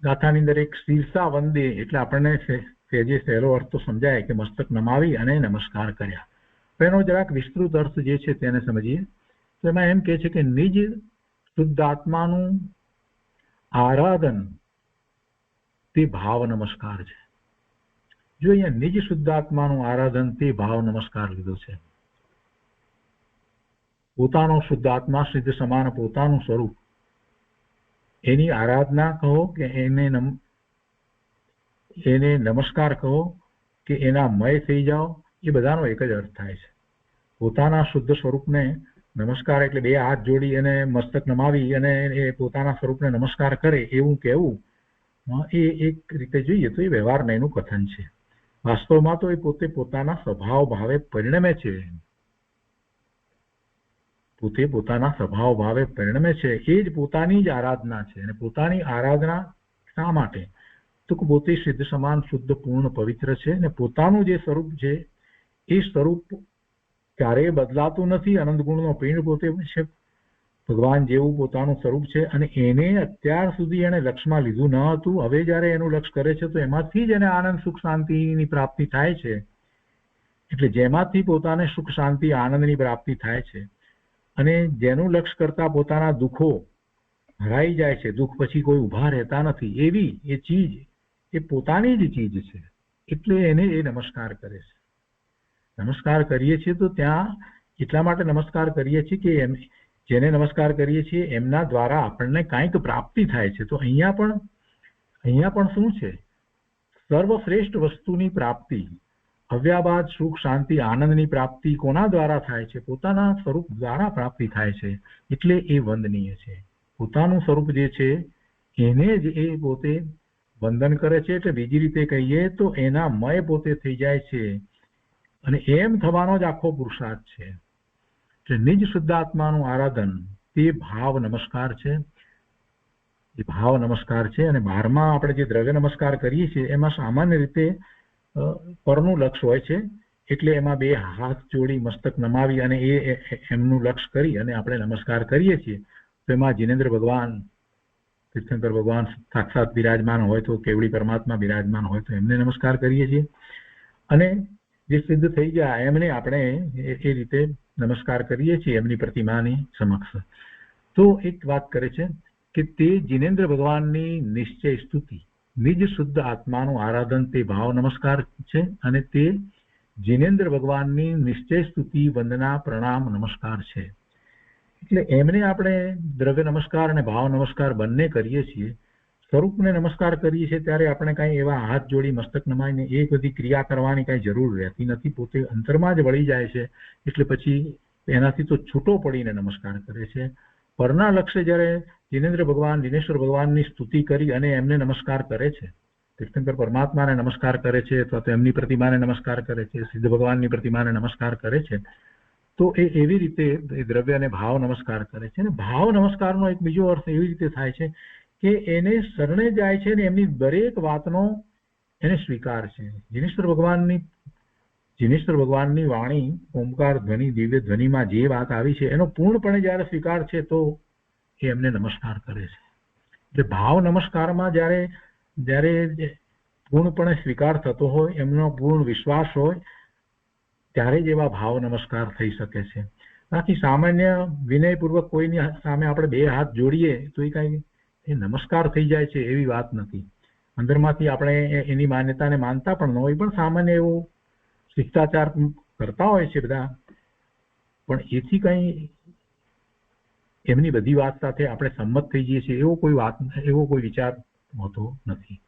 B: ગાથાની અંદર એક શીર્ષા વંદે એટલે આપણને જે સહેલો અર્થ તો સમજાય કે મસ્તક નમાવી અને નમસ્કાર કર્યા. તો એનો જરાક વિસ્તૃત અર્થ જે છે તેને સમજીએ. તો એમાં એમ કે છે કે નિજ શુદ્ધ આત્માનું આરાધન તે ભાવ નમસ્કાર છે. જો અહીંયા નિજ શુદ્ધ આત્માનું આરાધન તે ભાવ નમસ્કાર લીધો છે. પોતાનો શુદ્ધ આત્મા સિદ્ધ સમાન પોતાનું સ્વરૂપ, એની આરાધના કહો કે એને નમસ્કાર કહો કે એના મય થઈ જાઓ, એ બધાનો એક જ અર્થ થાય છે. પોતાના શુદ્ધ સ્વરૂપને નમસ્કાર એટલે બે હાથ જોડી અને મસ્તક નમાવી અને એ પોતાના સ્વરૂપને નમસ્કાર કરે એવું કહેવું, એ એક રીતે જોઈએ તો એ વ્યવહારના એનું કથન છે. વાસ્તવમાં તો એ પોતે પોતાના સ્વભાવ ભાવે પરિણમે છે. પોતે પોતાના સ્વભાવ ભાવે પરિણમે છે. એ જ પોતાની જ આરાધના છે. અને પોતાની આરાધના શા માટે? તો પોતે સિદ્ધ સમાન શુદ્ધ પૂર્ણ પવિત્ર છે. અને પોતાનું જે સ્વરૂપ છે એ સ્વરૂપ ક્યારેય બદલાતું નથી. અનંત ગુણનો પિંડ પોતે છે. ભગવાન જેવું પોતાનું સ્વરૂપ છે. અને એને અત્યાર સુધી એને લક્ષમાં લીધું ન હતું. હવે જયારે એનું લક્ષ કરે છે તો એમાંથી જ એને આનંદ સુખ શાંતિની પ્રાપ્તિ થાય છે. એટલે જેમાંથી પોતાને સુખ શાંતિ આનંદની પ્રાપ્તિ થાય છે અને જેનું લક્ષ કરતા પોતાના દુઃખો હરાઈ જાય છે, દુઃખ પછી કોઈ ઊભા રહેતા નથી, એવી એ ચીજ એ પોતાની જ ચીજ છે. એટલે એને એ નમસ્કાર કરે છે. નમસ્કાર કરીએ છીએ તો ત્યાં એટલા માટે નમસ્કાર કરીએ છીએ કે જેને નમસ્કાર કરીએ છીએ એમના દ્વારા આપણને કાંઈક પ્રાપ્તિ થાય છે. તો અહીંયા પણ શું છે? સર્વશ્રેષ્ઠ વસ્તુની પ્રાપ્તિ, અવ્યાબાદ સુખ શાંતિ આનંદની પ્રાપ્તિ કોના દ્વારા થાય છે? પોતાના સ્વરૂપ દ્વારા પ્રાપ્તિ થાય છે. એટલે એ વંદનીય છે. પોતાનું સ્વરૂપ જે છે એને જ એ પોતે વંદન કરે છે. એટલે બીજી રીતે કહીએ તો એના મય પોતે થઈ જાય છે. અને એમ થવાનો જ આખો પુરુષાર્થ છે. એટલે નિજ શુદ્ધાત્માનું આરાધન તે ભાવ નમસ્કાર છે. એ ભાવ નમસ્કાર છે. અને 12માં આપણે જે દ્રવ્ય નમસ્કાર કરીએ છીએ એમાં સામાન્ય રીતે પરનું લક્ષ હોય છે. એટલે એમાં બે હાથ જોડી મસ્તક નમાવી અને એમનું લક્ષ કરી અને આપણે નમસ્કાર કરીએ છીએ. તો એમાં જીનેન્દ્ર ભગવાન, તીર્થંકર ભગવાન સાક્ષાત બિરાજમાન હોય તો કેવળી પરમાત્મા બિરાજમાન હોય તો એમને નમસ્કાર કરીએ છીએ. અને જે સિદ્ધ થઈ જાય એમને આપણે એ રીતે નમસ્કાર કરીએ છીએ એમની પ્રતિમાની સમક્ષ. તો એક વાત કરે છે કે તે જીનેન્દ્ર ભગવાનની નિશ્ચય સ્તુતિ, નિજ શુદ્ધ આત્માનું આરાધન તે ભાવ નમસ્કાર છે. અને તે જીનેન્દ્ર ભગવાનની નિશ્ચય સ્તુતિ વંદના પ્રણામ નમસ્કાર છે. એટલે એમને આપણે દ્રવ્ય નમસ્કાર અને ભાવ નમસ્કાર બંને કરીએ છીએ. સ્વરૂપને નમસ્કાર કરીએ છીએ ત્યારે આપણે કાંઈ એવા હાથ જોડી મસ્તક નમાઈને એ બધી ક્રિયા કરવાની કાંઈ જરૂર રહેતી નથી. પોતે અંતરમાં જ વળી જાય છે. એટલે પછી એનાથી તો છૂટો પડીને નમસ્કાર કરે છે. પરના લક્ષ્ય જ્યારે જીનેન્દ્ર ભગવાન, દિનેશ્વર ભગવાનની સ્તુતિ કરી અને એમને નમસ્કાર કરે છે, તીર્થંકર પરમાત્માને નમસ્કાર કરે છે અથવા તો એમની પ્રતિમાને નમસ્કાર કરે છે, સિદ્ધ ભગવાનની પ્રતિમાને નમસ્કાર કરે છે, તો એ એવી રીતે દ્રવ્ય અને ભાવ નમસ્કાર કરે છે. અને ભાવ નમસ્કારનો એક બીજો અર્થ એવી રીતે થાય છે કે એને શરણે જાય છે અને એમની દરેક વાતનો એને સ્વીકાર છે. જીનેશ્વર ભગવાનની વાણી ઓમકાર ધ્વનિ દિવ્ય ધ્વનિમાં જે વાત આવી છે એનો પૂર્ણપણે જ્યારે સ્વીકાર છે તો એ એમને નમસ્કાર કરે છે. એટલે ભાવ નમસ્કારમાં જ્યારે પૂર્ણપણે સ્વીકાર થતો હોય, એમનો પૂર્ણ વિશ્વાસ હોય, ત્યારે જ એવા ભાવ નમસ્કાર થઈ શકે છે. બાકી સામાન્ય વિનયપૂર્વક કોઈની સામે આપણે બે હાથ જોડીએ તો એ કાંઈ એ નમસ્કાર થઈ જાય છે એવી વાત નથી. અંદરમાંથી આપણે એની માન્યતાને માનતા પણ ન હોય, પણ સામાન્ય એવો શિષ્ટાચાર કરતા હોય છે બધા, પણ એથી કઈ એમની બધી વાત સાથે આપણે સંમત થઈ જઈએ છીએ એવો કોઈ વિચાર હોતો નથી.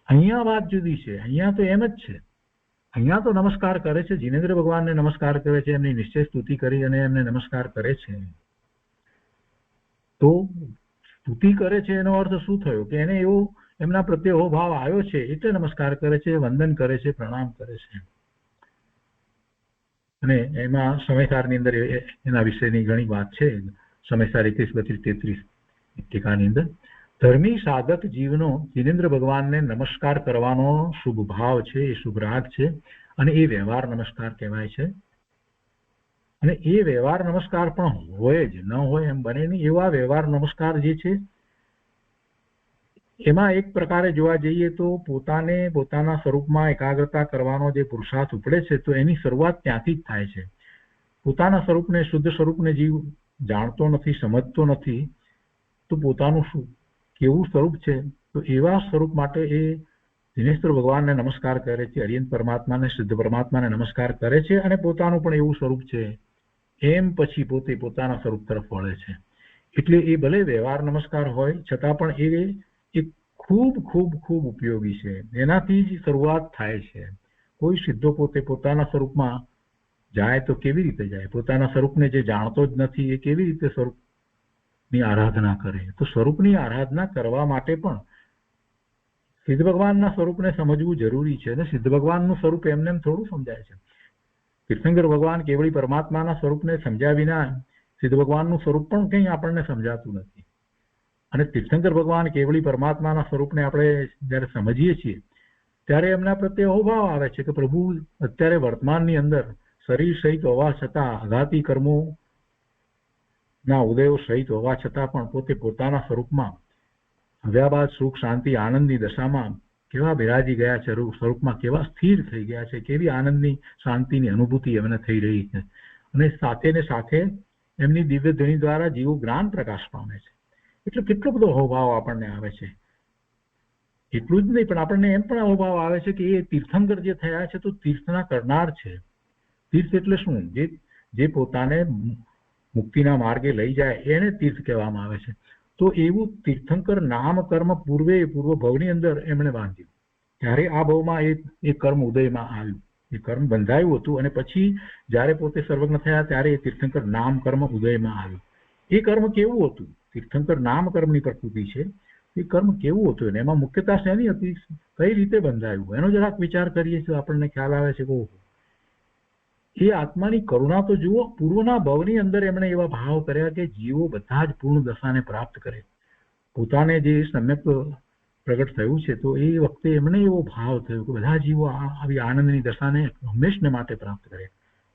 B: અહીંયા વાત જુદી છે. અહીંયા તો એમ જ છે. અહીંયા તો નમસ્કાર કરે છે, જીનેન્દ્ર ભગવાનને નમસ્કાર કરે છે, એમની નિશ્ચય સ્તુતિ કરી અને એમને નમસ્કાર કરે છે. તો સ્તુતિ કરે છે એનો અર્થ શું થયો કે એને એવો એમના પ્રત્યે એવો ભાવ આવ્યો છે એટલે નમસ્કાર કરે છે, વંદન કરે છે, પ્રણામ કરે છે. અને એમાં સમયસારની અંદર એના વિશેની ઘણી વાત છે. સમયસાર 31, 32, 33 ટીકાની અંદર ધર્મી સાધક જીવનો જીનેન્દ્ર ભગવાનને નમસ્કાર કરવાનો શુભ ભાવ છે, એ શુભ રાગ છે, અને એ વ્યવહાર નમસ્કાર કહેવાય છે. અને એ વ્યવહાર નમસ્કાર પણ હોય જ, ન હોય એમ બને નહીં. એવા વ્યવહાર નમસ્કાર જે છે એમાં એક પ્રકારે જોવા જઈએ તો પોતાના સ્વરૂપમાં એકાગ્રતા કરવાનો જે પુરુષાર્થ ઉપડે છે તો એની શરૂઆત ત્યાંથી જ થાય છે. પોતાના સ્વરૂપને, શુદ્ધ સ્વરૂપને જીવ જાણતો નથી, સમજતો નથી, તો પોતાનું શું કેવું સ્વરૂપ છે, તો એવા સ્વરૂપ માટે એ દિનેશ્વર ભગવાનને નમસ્કાર કરે છે, અરિયંત પરમાત્માને, શુદ્ધ પરમાત્માને નમસ્કાર કરે છે, અને પોતાનું પણ એવું સ્વરૂપ છે એમ પછી પોતે પોતાના સ્વરૂપ તરફ વળે છે. એટલે એ ભલે વ્યવહાર નમસ્કાર હોય છતાં પણ એ ખૂબ ખૂબ ખૂબ ઉપયોગી છે. એનાથી જ શરૂઆત થાય છે. કોઈ સિદ્ધો પોતે પોતાના સ્વરૂપમાં જાય તો કેવી રીતે જાય? પોતાના સ્વરૂપને જે જાણતો જ નથી એ કેવી રીતે સ્વરૂપની આરાધના કરે? તો સ્વરૂપની આરાધના કરવા માટે પણ સિદ્ધ ભગવાનના સ્વરૂપને સમજવું જરૂરી છે. અને સિદ્ધ ભગવાનનું સ્વરૂપ એમને એમ થોડું સમજાય છે. તીર્થંકર ભગવાન કેવળી પરમાત્માના સ્વરૂપને સમજ્યા વિના સિદ્ધ ભગવાનનું સ્વરૂપ પણ કંઈ આપણને સમજાતું નથી. અને તીર્થંકર ભગવાન કેવળી પરમાત્માના સ્વરૂપને આપણે જ્યારે સમજીએ છીએ ત્યારે એમના પ્રત્યે એવો ભાવ આવે છે કે પ્રભુ અત્યારે વર્તમાનની અંદર શરીર સહિત હોવા છતાં, આઘાતી કર્મોના ઉદયો સહિત હોવા છતાં પણ પોતે પોતાના સ્વરૂપમાં આવ્યા બાદ સુખ, શાંતિ, આનંદની દશામાં કેવા બિરાજી ગયા છે, સ્વરૂપમાં કેવા સ્થિર થઈ ગયા છે, કેવી આનંદની, શાંતિની અનુભૂતિ એમને થઈ રહી છે. અને સાથે ને સાથે એમની દિવ્ય ધ્વનિ દ્વારા જીવો જ્ઞાન પ્રકાશ પામે છે. એટલે કેટલો બધો અહોભાવ આપણને આવે છે. એટલું જ નહીં, પણ આપણને એમ પણ અહોભાવ આવે છે કે એ તીર્થંકર જે થયા છે તો તીર્થના કરનાર છે. તીર્થ એટલે શું? જે પોતાને મુક્તિના માર્ગે લઈ જાય એને તીર્થ કહેવામાં આવે છે. તો એવું તીર્થંકર નામ કર્મ પૂર્વ ભવની અંદર એમણે બાંધ્યું. ત્યારે આ ભવમાં એ કર્મ ઉદયમાં આવ્યું, એ કર્મ બંધાયું હતું, અને પછી જ્યારે પોતે સર્વજ્ઞ થયા ત્યારે એ તીર્થંકર નામ કર્મ ઉદયમાં આવ્યું. એ કર્મ કેવું હતું? તીર્થંકર નામ કર્મની પ્રકૃતિ છે. એ કર્મ કેવું હતું અને એમાં મુખ્યતા શેની હતી, કઈ રીતે બંધાયું, એનો જરાક વિચાર કરીએ તો આપણને ખ્યાલ આવે છે કે ઓહો, એ આત્માની કરુણા તો જુઓ. પૂર્વના ભવની અંદર એમણે એવા ભાવ કર્યા કે જીવો બધા જ પૂર્ણ દશાને પ્રાપ્ત કરે. પોતાને જે સમ્યક પ્રગટ થયું છે તો એ વખતે એમને એવો ભાવ થયો કે બધા જીવો આવી આનંદની દશાને હંમેશને માટે પ્રાપ્ત કરે.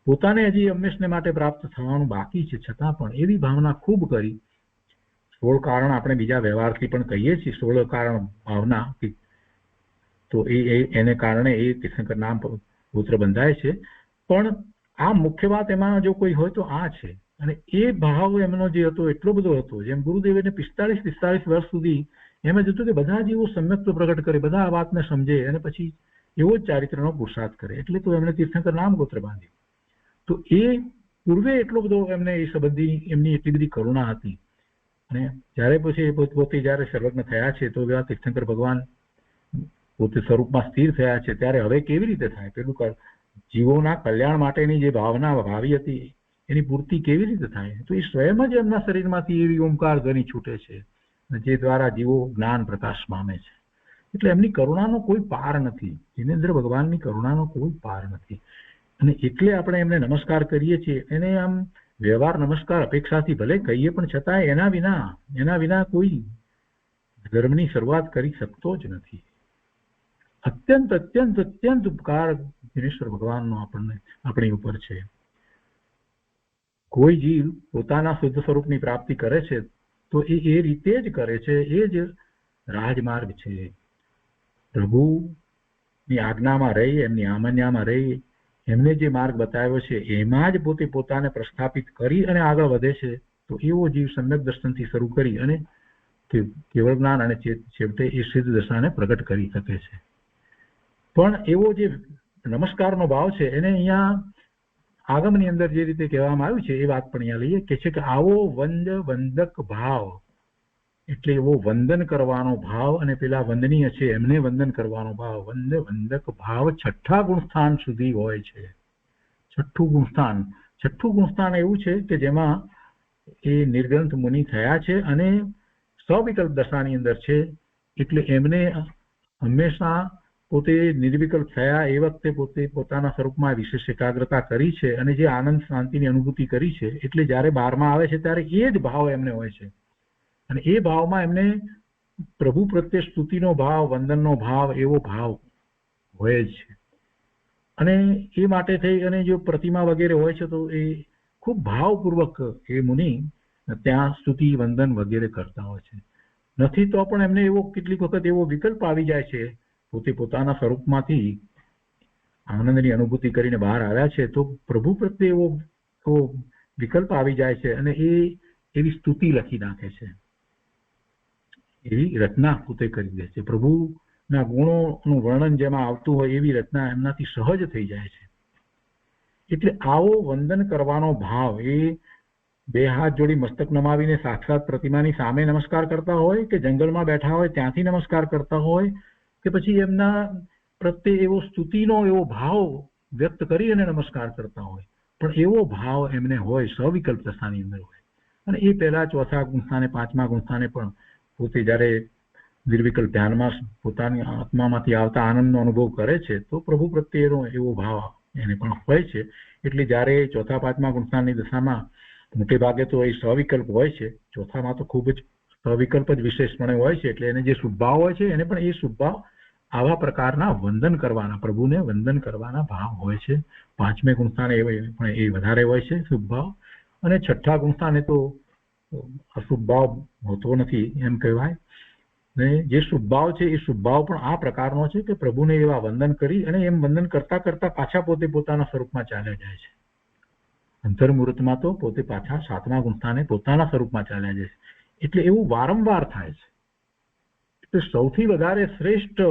B: પોતાને હજી હંમેશને માટે પ્રાપ્ત થવાનું બાકી છે છતાં પણ એવી ભાવના ખૂબ કરી. 16 કારણ આપણે બીજા વ્યવહારથી પણ કહીએ છીએ, 16 કારણ ભાવના, તો એને કારણે એ તીર્થંકર નામ પુત્ર બંધાય છે. પણ આ મુખ્ય વાત એમાં જો કોઈ હોય તો આ છે. અને એ ભાવ એમનો જે હતો એટલો બધો હતો, જેમ ગુરુદેવે 45 વર્ષ સુધી એમ જ હતું કે બધા જીવો સમ્યક્ત્વ પ્રગટ કરે, બધા આ વાતને સમજે અને પછી એવો જ ચારિત્રનો પુરુષાર્થ કરે. એટલે તો એમણે તીર્થંકર નામ ગોત્ર બાંધ્યું. તો એ પૂર્વે એટલો બધો એમને એ સંબંધી એમની એટલી બધી કરુણા હતી. અને જ્યારે પછી પોતે જ્યારે સર્વજ્ઞ થયા છે તો એવા તીર્થંકર ભગવાન પોતે સ્વરૂપમાં સ્થિર થયા છે ત્યારે હવે કેવી રીતે થાય? પેલું જીવોના કલ્યાણ માટેની જે ભાવના ભાવી હતી એની પૂર્તિ કેવી રીતે થાય? તો એ સ્વયં જ એમના શરીરમાંથી એવી ઓમકાર ધ્વનિ છૂટે છે જે દ્વારા જીવો જ્ઞાન પ્રકાશ પામે છે. એટલે એમની કરુણાનો કોઈ પાર નથી. જીનેન્દ્ર ભગવાનની કરુણાનો કોઈ પાર નથી. અને એટલે આપણે એમને નમસ્કાર કરીએ છીએ. એને આમ વ્યવહાર નમસ્કાર અપેક્ષાથી ભલે કહીએ પણ છતાં એના વિના કોઈ ધર્મની શરૂઆત કરી શકતો જ નથી. અત્યંત અત્યંત અત્યંત ઉપકાર દિનેશ્વર ભગવાનનો આપણી ઉપર છે. કોઈ જીવ પોતાના શુદ્ધ સ્વરૂપની પ્રાપ્તિ કરે છે તો એ રીતે જ કરે છે. એ જ રાજમાર્ગ છે. પ્રભુની આજ્ઞામાં રહી, એમની આમન્યામાં રહી, એમને જે માર્ગ બતાવ્યો છે એમાં જ પોતે પોતાને પ્રસ્થાપિત કરી અને આગળ વધે છે. તો એવો જીવ સમ્યક દર્શનથી શરૂ કરી અને કેવળ જ્ઞાન અને છેવટે એ સિદ્ધ દશાને પ્રગટ કરી શકે છે. પણ એવો જે નમસ્કારનો ભાવ છે એને અહીંયા આગમની અંદર જે રીતે કહેવામાં આવ્યું છે એ વાત પણ અહીંયા લઈએ કે છે કે આવો વંદક ભાવ, એટલે એવો વંદન કરવાનો ભાવ અને પેલા વંદનીય છે એમને વંદન કરવાનો ભાવ, વંદક ભાવ છઠ્ઠા ગુણસ્થાન સુધી હોય છે. છઠ્ઠું ગુણસ્થાન એવું છે કે જેમાં એ નિર્ગ્રંથ મુનિ થયા છે અને સવિકલ્પ દશાની અંદર છે, એટલે એમને હંમેશા પોતે નિર્વિકલ્પ થયા એ વખતે પોતે પોતાના સ્વરૂપમાં વિશેષ એકાગ્રતા કરી છે અને જે આનંદ શાંતિની અનુભૂતિ કરી છે, એટલે જ્યારે બહારમાં આવે છે ત્યારે એ જ ભાવ એમને હોય છે અને એ ભાવમાં એમને પ્રભુ પ્રત્યે સ્તુતિનો ભાવ, વંદનનો ભાવ, એવો ભાવ હોય જ છે. અને એ માટે થઈ અને જો પ્રતિમા વગેરે હોય છે તો એ ખૂબ ભાવપૂર્વક એ મુનિ ત્યાં સ્તુતિ વંદન વગેરે કરતા હોય છે. નથી તો પણ એમને એવો કેટલીક વખત એવો વિકલ્પ આવી જાય છે, પોતે પોતાના સ્વરૂપમાંથી આનંદની અનુભૂતિ કરીને બહાર આવ્યા છે તો પ્રભુ પ્રત્યે એવો વિકલ્પ આવી જાય છે અને એ એવી સ્તુતિ લખી નાખે છે, એવી રચના પોતે કરી દે છે. પ્રભુના ગુણોનું વર્ણન જેમાં આવતું હોય એવી રચના એમનાથી સહજ થઈ જાય છે. એટલે આવો વંદન કરવાનો ભાવ, એ બે હાથ જોડી મસ્તક નમાવીને સાક્ષાત પ્રતિમાની સામે નમસ્કાર કરતા હોય કે જંગલમાં બેઠા હોય ત્યાંથી નમસ્કાર કરતા હોય કે પછી એમના પ્રત્યે એવો સ્તુતિનો એવો ભાવ વ્યક્ત કરી અને નમસ્કાર કરતા હોય, પણ એવો ભાવ એમને હોય સવિકલ્પ દશાની અંદર હોય. અને એ પહેલા ચોથા ગુણસ્થાને, પાંચમા ગુણસ્થાને પણ પોતે જ્યારે નિર્વિકલ્પ ધ્યાનમાં પોતાની આત્મામાંથી આવતા આનંદનો અનુભવ કરે છે તો પ્રભુ પ્રત્યેનો એવો ભાવ એને પણ હોય છે. એટલે જ્યારે ચોથા પાંચમા ગુણસ્થાનની દશામાં મોટે ભાગે તો એ સવિકલ્પ હોય છે, ચોથામાં તો ખૂબ જ સવિકલ્પ જ વિશેષપણે હોય છે, એટલે એને જે શુભભાવ હોય છે એને પણ એ શુભભાવ આવા પ્રકારના વંદન કરવાના, પ્રભુને વંદન કરવાના ભાવ હોય છે. પાંચમે ગુણસ્થાને પણ એ વધારે હોય છે શુભભાવ, અને છઠ્ઠા ગુણસ્થાને તો અશુભભાવ હોતો નથી એમ કહેવાય. ને જે શુભભાવ છે એ શુભભાવ પણ આ પ્રકારનો છે કે પ્રભુને એવા વંદન કરી અને એમ વંદન કરતા કરતા પાછા પોતે પોતાના સ્વરૂપમાં ચાલ્યા જાય છે. અંતર્મુહૂર્તમાં તો પોતે પાછા સાતમા ગુણસ્થાને પોતાના સ્વરૂપમાં ચાલ્યા જાય છે. એટલે એવું વારંવાર થાય છે. એટલે સૌથી વધારે શ્રેષ્ઠ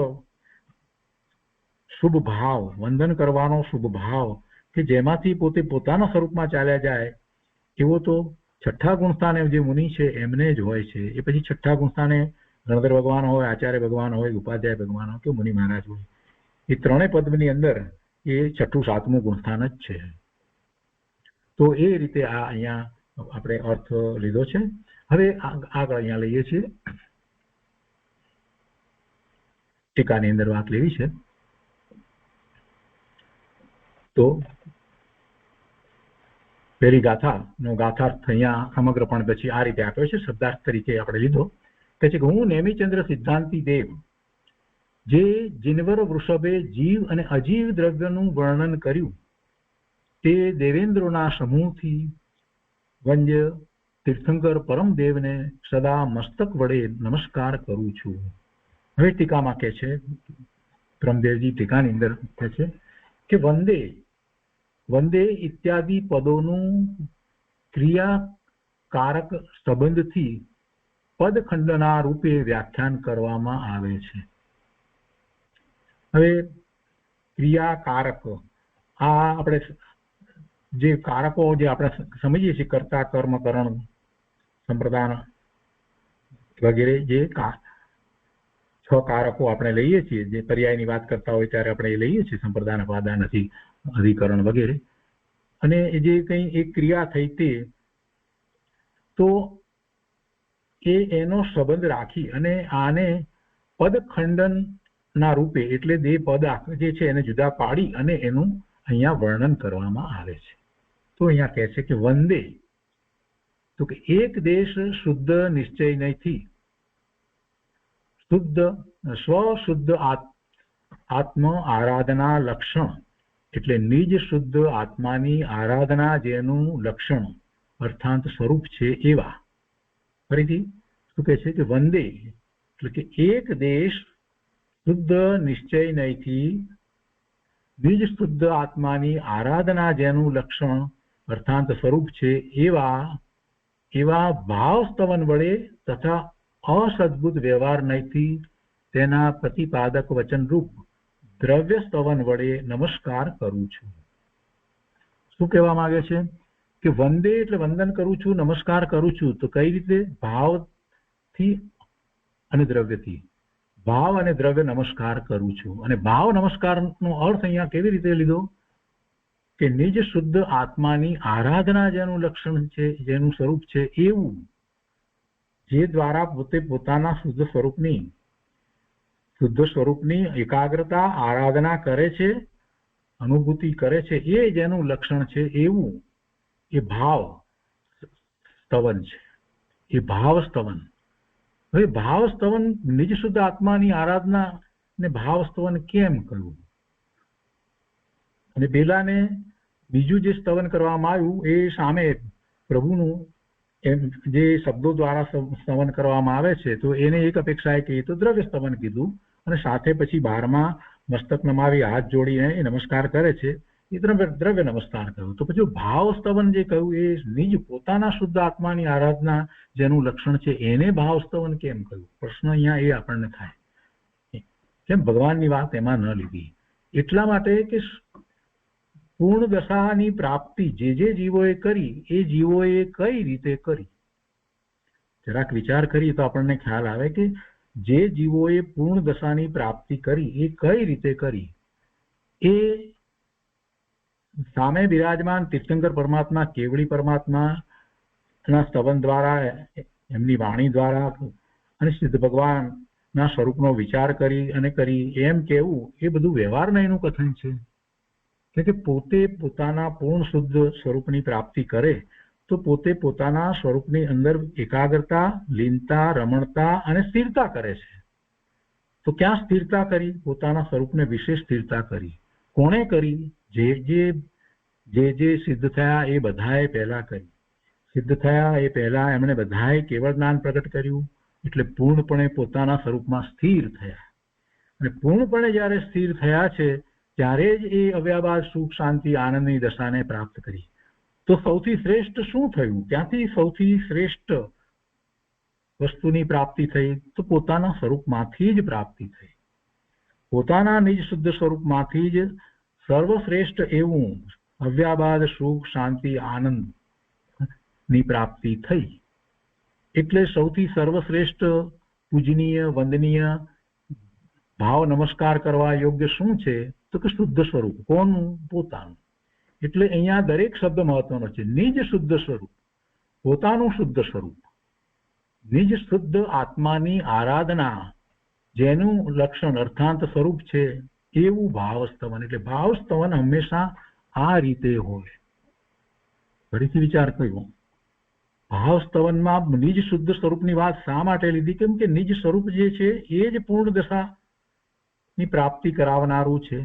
B: શુભ ભાવ, વંદન કરવાનો શુભ ભાવ કે જેમાંથી પોતે પોતાના સ્વરૂપમાં ચાલ્યા જાય એવો તો છઠ્ઠા ગુણસ્થાને જે મુનિ છે એમને જ હોય છે. એ પછી છઠ્ઠા ગુણસ્થાને ગણધર ભગવાન હોય, આચાર્ય ભગવાન હોય, ઉપાધ્યાય ભગવાન હોય કે મુનિ મહારાજ હોય, એ ત્રણેય પદની અંદર એ છઠ્ઠું સાતમું ગુણસ્થાન જ છે. તો એ રીતે આ અહીંયા આપણે અર્થ લીધો છે. હવે આગળ અહીંયા લઈએ છીએ, ટીકાની અંદર વાત લેવી છે. તો પહેલી ગાથાનો ગાથાર્થ અહીંયા સમગ્રપણ પછી આ રીતે આપ્યો છે, શબ્દાર્થ તરીકે આપણે લીધો કે છે કે હું નેમિચંદ્ર સિદ્ધાંતિ દેવ જે જીનવર વૃષભે જીવ અને અજીવ દ્રવ્યનું વર્ણન કર્યું તે દેવેન્દ્રોના સમૂહથી વંદ્ય તીર્થંકર પરમદેવને સદા મસ્તક વડે નમસ્કાર કરું છું. હવે ટીકામાં કહે છે, પરમદેવજી ટીકાની અંદર કહે છે કે વંદે ઇત્યાદિ પદોનું ક્રિયાકારક સંબંધથી પદખંડના રૂપે વ્યાખ્યાન કરવામાં આવે છે. હવે ક્રિયાકારક, આ આપણે જે કારકો જે આપણે સમજીએ છીએ, કર્તા, કર્મ, કરણ, સંપ્રદાન વગેરે, જે 6 કારકો આપણે લઈએ છીએ, જે પર્યાયની વાત કરતા હોય ત્યારે આપણે એ લઈએ છીએ, સંપ્રદાન, અપાદાન, અધિકરણ વગેરે. અને જે કંઈ એક ક્રિયા થઈ તે તો એનો સંબંધ રાખી અને આને પદખંડનના રૂપે, એટલે બે પદ જે છે એને જુદા પાડી અને એનું અહીંયા વર્ણન કરવામાં આવે છે. તો અહીંયા કહે છે કે વંદે, તો કે એક દેશ શુદ્ધ નિશ્ચય નથી, સ્વશુદ્ધ આત્મ આરાધના લક્ષણ, એટલે નિજ શુદ્ધ આત્માની આરાધના જેનું લક્ષણ અર્થાંત સ્વરૂપ છે એવા. ફરીથી શું કહે છે કે વંદે એટલે કે એક દેશ શુદ્ધ નિશ્ચય નહીંથી નિજ શુદ્ધ આત્માની આરાધના જેનું લક્ષણ અર્થાંત સ્વરૂપ છે એવા ભાવ સ્તવન વડે તથા અસદભુત વ્યવહાર નયથી તેના પ્રતિપાદક વચનરૂપ દ્રવ્ય સ્તવન વડે નમસ્કાર કરું છું. શું કહેવા માંગે છે કે વંદે એટલે વંદન કરું છું, નમસ્કાર કરું છું. તો કઈ રીતે? ભાવથી અને દ્રવ્યથી. ભાવ અને દ્રવ્ય નમસ્કાર કરું છું. અને ભાવ નમસ્કારનો અર્થ અહીંયા કેવી રીતે લીધો કે નિજ શુદ્ધ આત્માની આરાધના જેનું લક્ષણ છે, જેનું સ્વરૂપ છે, એવું જે દ્વારા પોતે પોતાના શુદ્ધ સ્વરૂપની એકાગ્રતા આરાધના કરે છે, અનુભૂતિ કરે છે, એ જેનું લક્ષણ છે એવું એ ભાવ સ્તવન છે. એ ભાવ સ્તવન. હવે ભાવ સ્તવન, નિજ શુદ્ધ આત્માની આરાધના ને ભાવ સ્તવન કેમ કહ્યું? અને પેલાને બીજું જે સ્તવન કરવામાં આવ્યું એ સામે પ્રભુનું એમ જે શબ્દો દ્વારા સ્તવન કરવામાં આવે છે, તો એને એક અપેક્ષા કે એ તો દ્રવ્ય સ્તવન કીધું, અને સાથે પછી 12માં મસ્તક નમાવી હાથ જોડીને એ નમસ્કાર કરે છે, એ દ્રવ્ય નમસ્કાર કહ્યું. તો પછી ભાવ સ્તવન જે કહ્યું એ નિજ પોતાના શુદ્ધ આત્માની આરાધના જેનું લક્ષણ છે એને ભાવ સ્તવન કેમ કહ્યું? પ્રશ્ન અહીંયા એ આપણને થાય. કેમ ભગવાનની વાત એમાં ન લીધી? એટલા માટે કે પૂર્ણ દશાની પ્રાપ્તિ જે જીવોએ કરી એ જીવોએ કઈ રીતે કરી? જરાક વિચાર કરીએ તો આપણને ખ્યાલ આવે કે જે જીવોએ પૂર્ણ દશાની પ્રાપ્તિ કરી એ કઈ રીતે કરી? એ સામે બિરાજમાન તીર્થંકર પરમાત્મા, કેવળી પરમાત્માના સ્તવન દ્વારા, એમની વાણી દ્વારા અને સિદ્ધ ભગવાનના સ્વરૂપનો વિચાર કરી એમ કેવું એ બધું વ્યવહારના એનું કથન છે. કે પોતે પોતાના પૂર્ણ શુદ્ધ સ્વરૂપની પ્રાપ્તિ કરે તો પોતે પોતાના સ્વરૂપની અંદર એકાગ્રતા, લીનતા, રમણતા અને સ્થિરતા કરે છે. તો ક્યાં સ્થિરતા કરી? પોતાના સ્વરૂપને વિશેષ સ્થિરતા કરી. કોણે કરી? જે સિદ્ધ થયા એ બધાએ પહેલા કરી. સિદ્ધ થયા એ પહેલા એમણે બધાએ કેવળ જ્ઞાન પ્રગટ કર્યું, એટલે પૂર્ણપણે પોતાના સ્વરૂપમાં સ્થિર થયા. અને પૂર્ણપણે જ્યારે સ્થિર થયા છે ત્યારે જ એ અવ્યાબાદ સુખ, શાંતિ, આનંદની દશાને પ્રાપ્ત કરી. તો સૌથી શ્રેષ્ઠ શું થયું? ક્યાંથી સૌથી શ્રેષ્ઠ વસ્તુની પ્રાપ્તિ થઈ? તો પોતાના સ્વરૂપમાંથી જ પ્રાપ્તિ થઈ. પોતાના નિજ શુદ્ધ સ્વરૂપમાંથી જ સર્વશ્રેષ્ઠ એવું અવ્યાબાદ સુખ, શાંતિ, આનંદ ની પ્રાપ્તિ થઈ. એટલે સૌથી સર્વશ્રેષ્ઠ, પૂજનીય, વંદનીય, ભાવ નમસ્કાર કરવા યોગ્ય શું છે? તો કે શુદ્ધ સ્વરૂપ. કોનું? પોતાનું. એટલે અહીંયા દરેક શબ્દ મહત્વનો છે. નિજ શુદ્ધ સ્વરૂપ, પોતાનું શુદ્ધ સ્વરૂપ, નિજ શુદ્ધ આત્માની આરાધના જેનું લક્ષણ અર્થાંત સ્વરૂપ છે એવું ભાવ સ્તવન. એટલે ભાવ સ્તવન હંમેશા આ રીતે હોય. ફરીથી વિચાર કર્યો, ભાવ સ્તવનમાં નિજ શુદ્ધ સ્વરૂપની વાત શા માટે લીધી? કેમ કે નિજ સ્વરૂપ જે છે એ જ પૂર્ણ દશાની પ્રાપ્તિ કરાવનારું છે.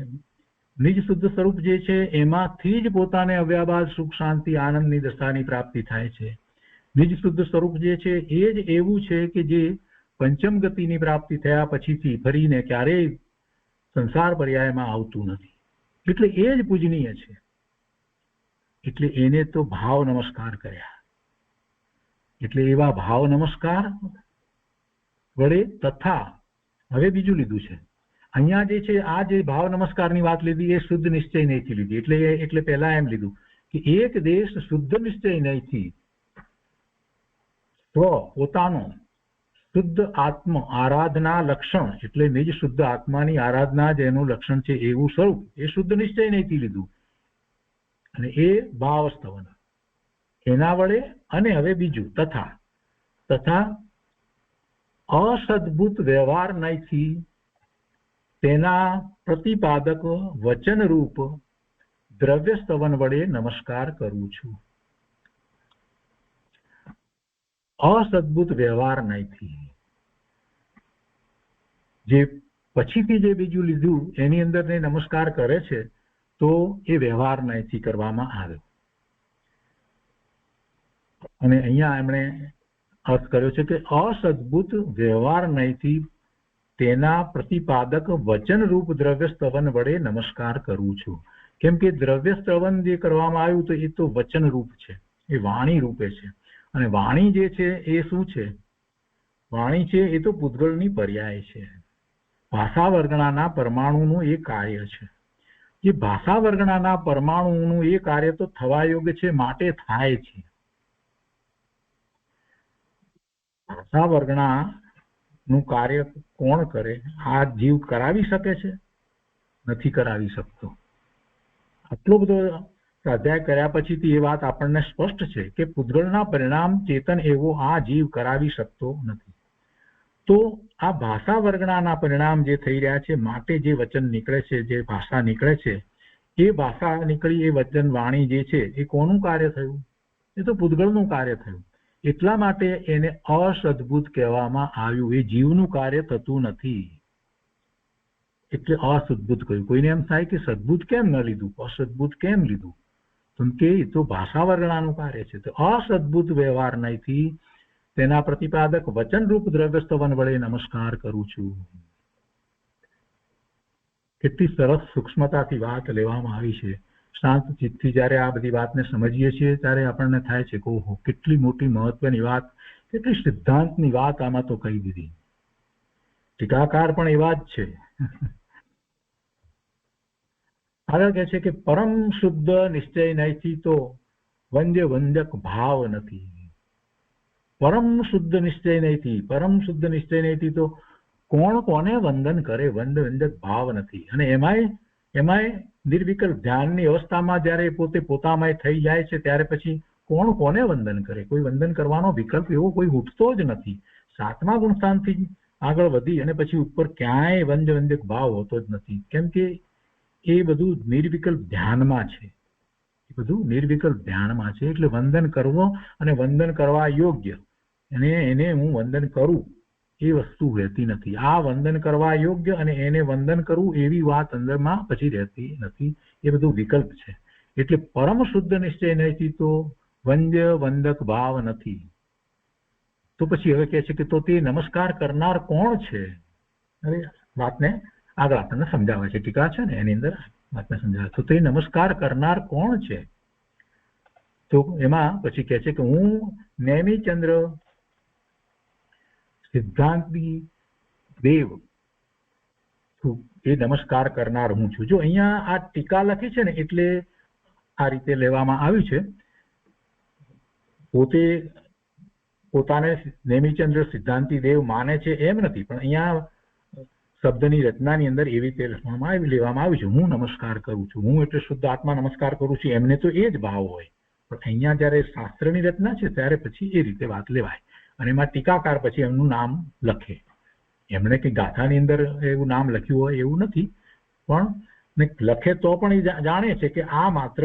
B: નિજ શુદ્ધ સ્વરૂપ જે છે એમાંથી જ પોતાને અવ્યાબાદ સુખ, શાંતિ, આનંદની દશાની પ્રાપ્તિ થાય છે. નિજ શુદ્ધ સ્વરૂપ જે છે એ જ એવું છે કે જે પંચમ ગતિની પ્રાપ્તિ થયા પછીથી ફરીને ક્યારેય સંસાર પર્યાયમાં આવતું નથી. એટલે એ જ પૂજનીય છે. એટલે એને તો ભાવ નમસ્કાર કર્યા. એટલે એવા ભાવ નમસ્કાર વડે તથા હવે બીજું લીધું છે અહીંયા જે છે, આ જે ભાવ નમસ્કારની વાત લીધી એ શુદ્ધ નિશ્ચય નહીંથી લીધી. એટલે પહેલા એમ લીધું કે એક દેશ શુદ્ધ નિશ્ચય નહીંથી પોતાનો શુદ્ધ આત્મ આરાધના લક્ષણ, એટલે નિજ શુદ્ધ આત્માની આરાધના જેનું લક્ષણ છે એવું સ્વરૂપ, એ શુદ્ધ નિશ્ચય નહીંથી લીધું. અને એ ભાવ સ્તવન એના વડે. અને હવે બીજું તથા અસદભૂત વ્યવહાર નહીંથી તેના પ્રતિપાદક વચન રૂપ દ્રવ્ય સ્તવન વડે નમસ્કાર કરું છું. અસદભૂત વ્યવહાર નહીંથી, જે પછીથી જે બીજું લીધું એની અંદર ને નમસ્કાર કરે છે, તો એ વ્યવહાર નહીંથી કરવામાં આવ્યો. અને અહીંયા એમણે અર્થ કર્યો છે કે અસદભૂત વ્યવહાર નહીંથી તેના પ્રતિપાદક વચન રૂપ દ્રવ્ય સ્તવન વડે નમસ્કાર કરું છું. કેમ કે દ્રવ્ય સ્તવન જે કરવામાં આવ્યું તો એ તો વચન રૂપ છે, એ વાણી રૂપે છે. અને વાણી જે છે એ શું છે? વાણી છે એ તો પૂતગળની પર્યાય છે. ભાષા વર્ગણાના પરમાણુનું એ કાર્ય છે. જે ભાષા વર્ગણાના પરમાણુનું એ કાર્ય તો થવા યોગ્ય છે, માટે થાય છે. ભાષા વર્ગણાનું કાર્ય કોણ કરે? આ જીવ કરાવી શકે છે? નથી કરાવી શકતો. આટલો બધો અધ્યાય કર્યા પછીથી એ વાત આપણને સ્પષ્ટ છે કે પૂતગળના પરિણામ ચેતન એવો આ જીવ કરાવી શકતો નથી. તો આ ભાષા વર્ગણાના પરિણામ જે થઈ રહ્યા છે, માટે જે વચન નીકળે છે, જે ભાષા નીકળે છે, એ ભાષા નીકળી, એ વચન વાણી જે છે, એ કોનું કાર્ય થયું? એ તો પૂતગળનું કાર્ય થયું. એટલા માટે એને અસદભૂત કહેવામાં આવ્યું. એ જીવનું કાર્ય થતું નથી એટલે અસદભૂત કહ્યું. કોઈને એમ થાય કે સદભૂત કેમ ન લીધું, અસદભૂત કેમ લીધું? તો કે એ તો ભાષા વર્ગણાનું કાર્ય છે. તો અસદભૂત વ્યવહાર નહીંથી તેના પ્રતિપાદક વચનરૂપ દ્રવ્ય સ્તવન વડે નમસ્કાર કરું છું. કેટલી સરસ સૂક્ષ્મતાથી વાત લેવામાં આવી છે. શાંત ચિત્તથી જ્યારે આ બધી વાતને સમજીએ છીએ ત્યારે આપણને થાય છે કે ઓહો, કેટલી મોટી મહત્વની વાત, કેટલી સિદ્ધાંતની વાત આમાં તો કહી દીધી. ટીકાકાર પણ એવા જ છે. આગળ કહે છે કે પરમ શુદ્ધ નિશ્ચય નહીંથી તો વંદ્ય વંદક ભાવ નથી. પરમ શુદ્ધ નિશ્ચય નહીંથી, પરમ શુદ્ધ નિશ્ચય નહીંથી તો કોણ કોને વંદન કરે? વંદક ભાવ નથી. અને એમાંય નિર્વિકલ્પ ધ્યાનની અવસ્થામાં જ્યારે પોતે પોતામાં થઈ જાય છે ત્યારે પછી કોણ કોને વંદન કરે? કોઈ વંદન કરવાનો વિકલ્પ એવો કોઈ ઉઠતો જ નથી. 7મા ગુણસ્થાનથી આગળ વધી અને પછી ઉપર ક્યાંય વંદક ભાવ હોતો જ નથી. કેમ કે એ બધું નિર્વિકલ્પ ધ્યાનમાં છે. એ બધું નિર્વિકલ્પ ધ્યાનમાં છે. એટલે વંદન કરવો અને વંદન કરવા યોગ્ય એને હું વંદન કરું એ વસ્તુ રહેતી નથી. આ વંદન કરવા યોગ્ય અને એને વંદન કરવું એવી વાત અંદરમાં પછી રહેતી નથી. એ બધું વિકલ્પ છે. એટલે પરમ શુદ્ધ નિશ્ચય નથી તો વંદ્ય વંદક ભાવ નથી. તો પછી હવે કહે છે કે તો તે નમસ્કાર કરનાર કોણ છે? હવે વાતને આગળ આપણને સમજાવે છે. ટીકા છે ને એની અંદર વાતને સમજાવે. તો તે નમસ્કાર કરનાર કોણ છે? તો એમાં પછી કહે છે કે હું નેમિચંદ્ર સિદ્ધાંતી દેવ એ નમસ્કાર કરનાર હું છું. જો અહીંયા આ ટીકા લખી છે ને એટલે આ રીતે લેવામાં આવ્યું છે. પોતે પોતાને નેમિચંદ્ર સિદ્ધાંતી દેવ માને છે એમ નથી, પણ અહીંયા શબ્દની રચનાની અંદર એવી રીતે લેવામાં આવ્યું છે. હું નમસ્કાર કરું છું, હું એટલે શુદ્ધ આત્મા નમસ્કાર કરું છું, એમને તો એ જ ભાવ હોય. પણ અહીંયા જયારે શાસ્ત્રની રચના છે ત્યારે પછી એ રીતે વાત લેવાય. અને એમાં ટીકાકાર પછી એમનું નામ લખે. એમણે કઈ ગાથાની અંદર એવું નામ લખ્યું હોય એવું નથી, પણ લખે તો પણ એ જાણે છે કે આ માત્ર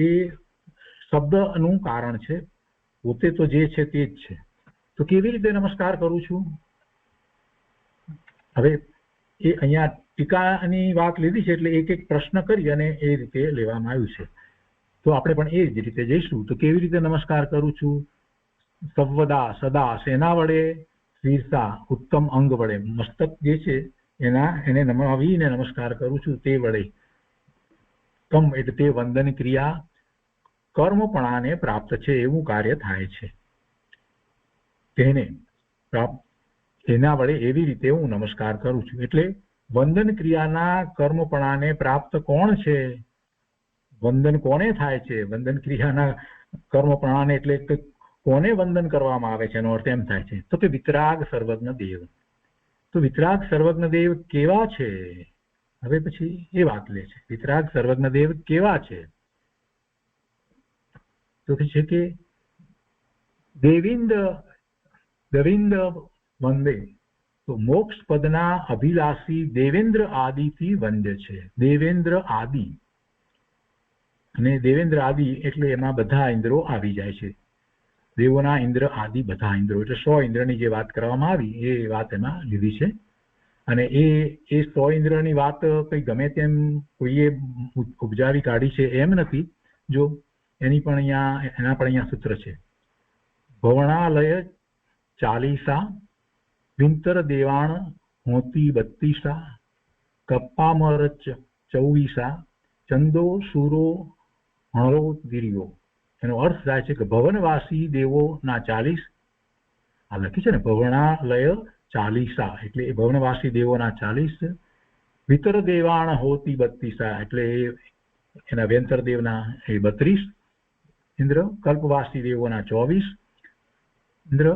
B: એ શબ્દનું કારણ છે, પોતે તો જે છે તે જ છે. તો કેવી રીતે નમસ્કાર કરું છું? હવે એ અહીંયા ટીકાની વાત લીધી છે એટલે એક એક પ્રશ્ન કરી અને એ રીતે લેવામાં આવ્યું છે. તો આપણે પણ એ જ રીતે જઈશું. તો કેવી રીતે નમસ્કાર કરું છું? સર્વદા સદા શેના વડે? શીર્ષા ઉત્તમ અંગ વડે, મસ્તક જે છે એને નમાવીને નમસ્કાર કરું છું તે વડે. તમ એટલે તે વંદન ક્રિયા કર્મપણાને પ્રાપ્ત છે એવું કાર્ય થાય છે. તેને એના વડે એવી રીતે હું નમસ્કાર કરું છું. એટલે વંદન ક્રિયાના કર્મપણાને પ્રાપ્ત કોણ છે? વંદન કોને થાય છે? વંદન ક્રિયાના કર્મપણાને એટલે કોને વંદન કરવામાં આવે છે? એનો અર્થ એમ થાય છે તો કે વિતરાગ સર્વજ્ઞ દેવ. તો વિતરાગ સર્વજ્ઞ દેવ કેવા છે? હવે પછી એ વાત લે છે. વિતરાગ સર્વજ્ઞ દેવ કેવા છે? તો છે કે દેવિન્દ વંદે, તો મોક્ષ પદના અભિલાષી દેવેન્દ્ર આદિથી વંદ્ય છે. દેવેન્દ્ર આદિ, અને દેવેન્દ્ર આદિ એટલે એમાં બધા ઇન્દ્રો આવી જાય છે. દેવોના ઇન્દ્ર આદિ બધા ઇન્દ્રો, એટલે 100 ઇન્દ્રની જે વાત કરવામાં આવી એ વાત એમાં લીધી છે. અને એ 100 ઇન્દ્રની વાત કઈ ગમે તેમ કોઈએ ઉપજાવી કાઢી છે એમ નથી. જો એના પણ અહીંયા સૂત્ર છે. ભવણાલય 40 વિંતર દેવાણ હોતી 32 કપ્પામર 24 ચંદો સુરો હણો વીર્યો. એનો અર્થ થાય છે કે ભવનવાસી દેવોના 40, આ લખી છે ને ભવનાલય 40 એટલે એ ભવનવાસી દેવોના 40, વિતર દેવાણ હોતી 32 એટલે એના વ્યંતર દેવના એ 32 ઇન્દ્ર, કલ્પવાસી દેવોના 24 ઇન્દ્ર,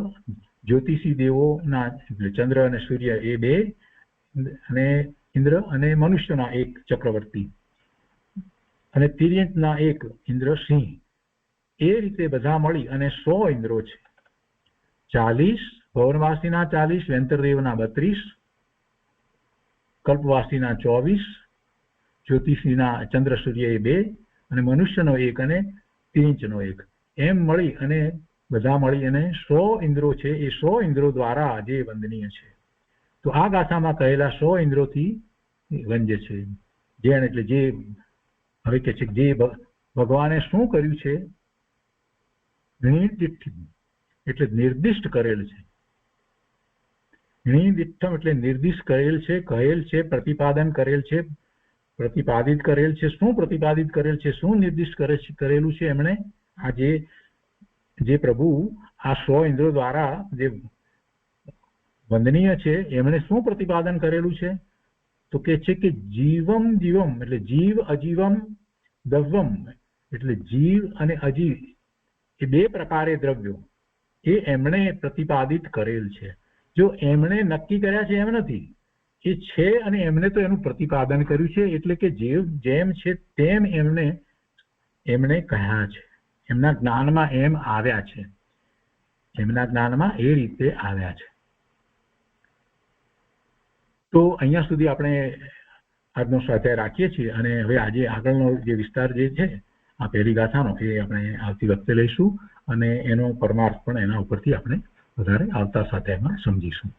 B: જ્યોતિષી દેવોના એટલે ચંદ્ર અને સૂર્ય એ 2 અને ઇન્દ્ર, અને મનુષ્યના 1 ચક્રવર્તી, અને તિર્યંતના 1 ઇન્દ્ર સિંહ. એ રીતે બધા મળી અને 100 ઇન્દ્રો છે. 40 ભવનવાસીના 40, વ્યંતરદેવના 32, કલ્પવાસીના 24, જ્યોતિષીના ચંદ્ર સૂર્ય એ 2 અને મનુષ્યનો 1 અને તિર્યંચનો 1, એમ મળી અને બધા મળી અને 100 ઇન્દ્રો છે. એ 100 ઇન્દ્રો દ્વારા જે વંદનીય છે. તો આ ગાથામાં કહેલા 100 ઇન્દ્રોથી વંદ્ય છે. જેણ એટલે જે હવે કે છે જે ભગવાને શું કર્યું છે, એટલે નિર્દિષ્ટ કરેલ છે. નિર્દિષ્ટમ એટલે નિર્દિષ્ટ કરેલ છે, કહેલ છે, પ્રતિપાદન કરેલ છે, પ્રતિપાદિત કરેલ છે. શું પ્રતિપાદિત કરેલ છે, શું નિર્દિષ્ટ કરેલું છે એમણે? આ જે પ્રભુ આ 100 ઇન્દ્રો દ્વારા જે વંદનીય છે એમણે શું પ્રતિપાદન કરેલું છે? તો કે છે કે જીવમ જીવમ એટલે જીવ, અજીવમ દવ્યમ એટલે જીવ અને અજીવ એ 2 પ્રકારે દ્રવ્યો એ એમણે પ્રતિપાદિત કરેલ છે. જો એમણે નક્કી કર્યા છે એમ નથી, એ છે અને એમણે તો એનું પ્રતિપાદન કર્યું છે. એટલે કે જેમ છે તેમ એમણે કહ્યા છે. એમના જ્ઞાનમાં એમ આવ્યા છે, એમના જ્ઞાનમાં એ રીતે આવ્યા છે. તો અહીંયા સુધી આપણે આજનો સ્વાધ્યાય રાખીએ છીએ અને હવે આજે આગળનો જે વિસ્તાર જે છે આ પહેલી ગાથાનો એ આપણે આવતી વખતે લઈશું અને એનો પરમાર્થ પણ એના ઉપરથી આપણે વધારે આવતા સ્વાધ્યાયમાં સમજીશું.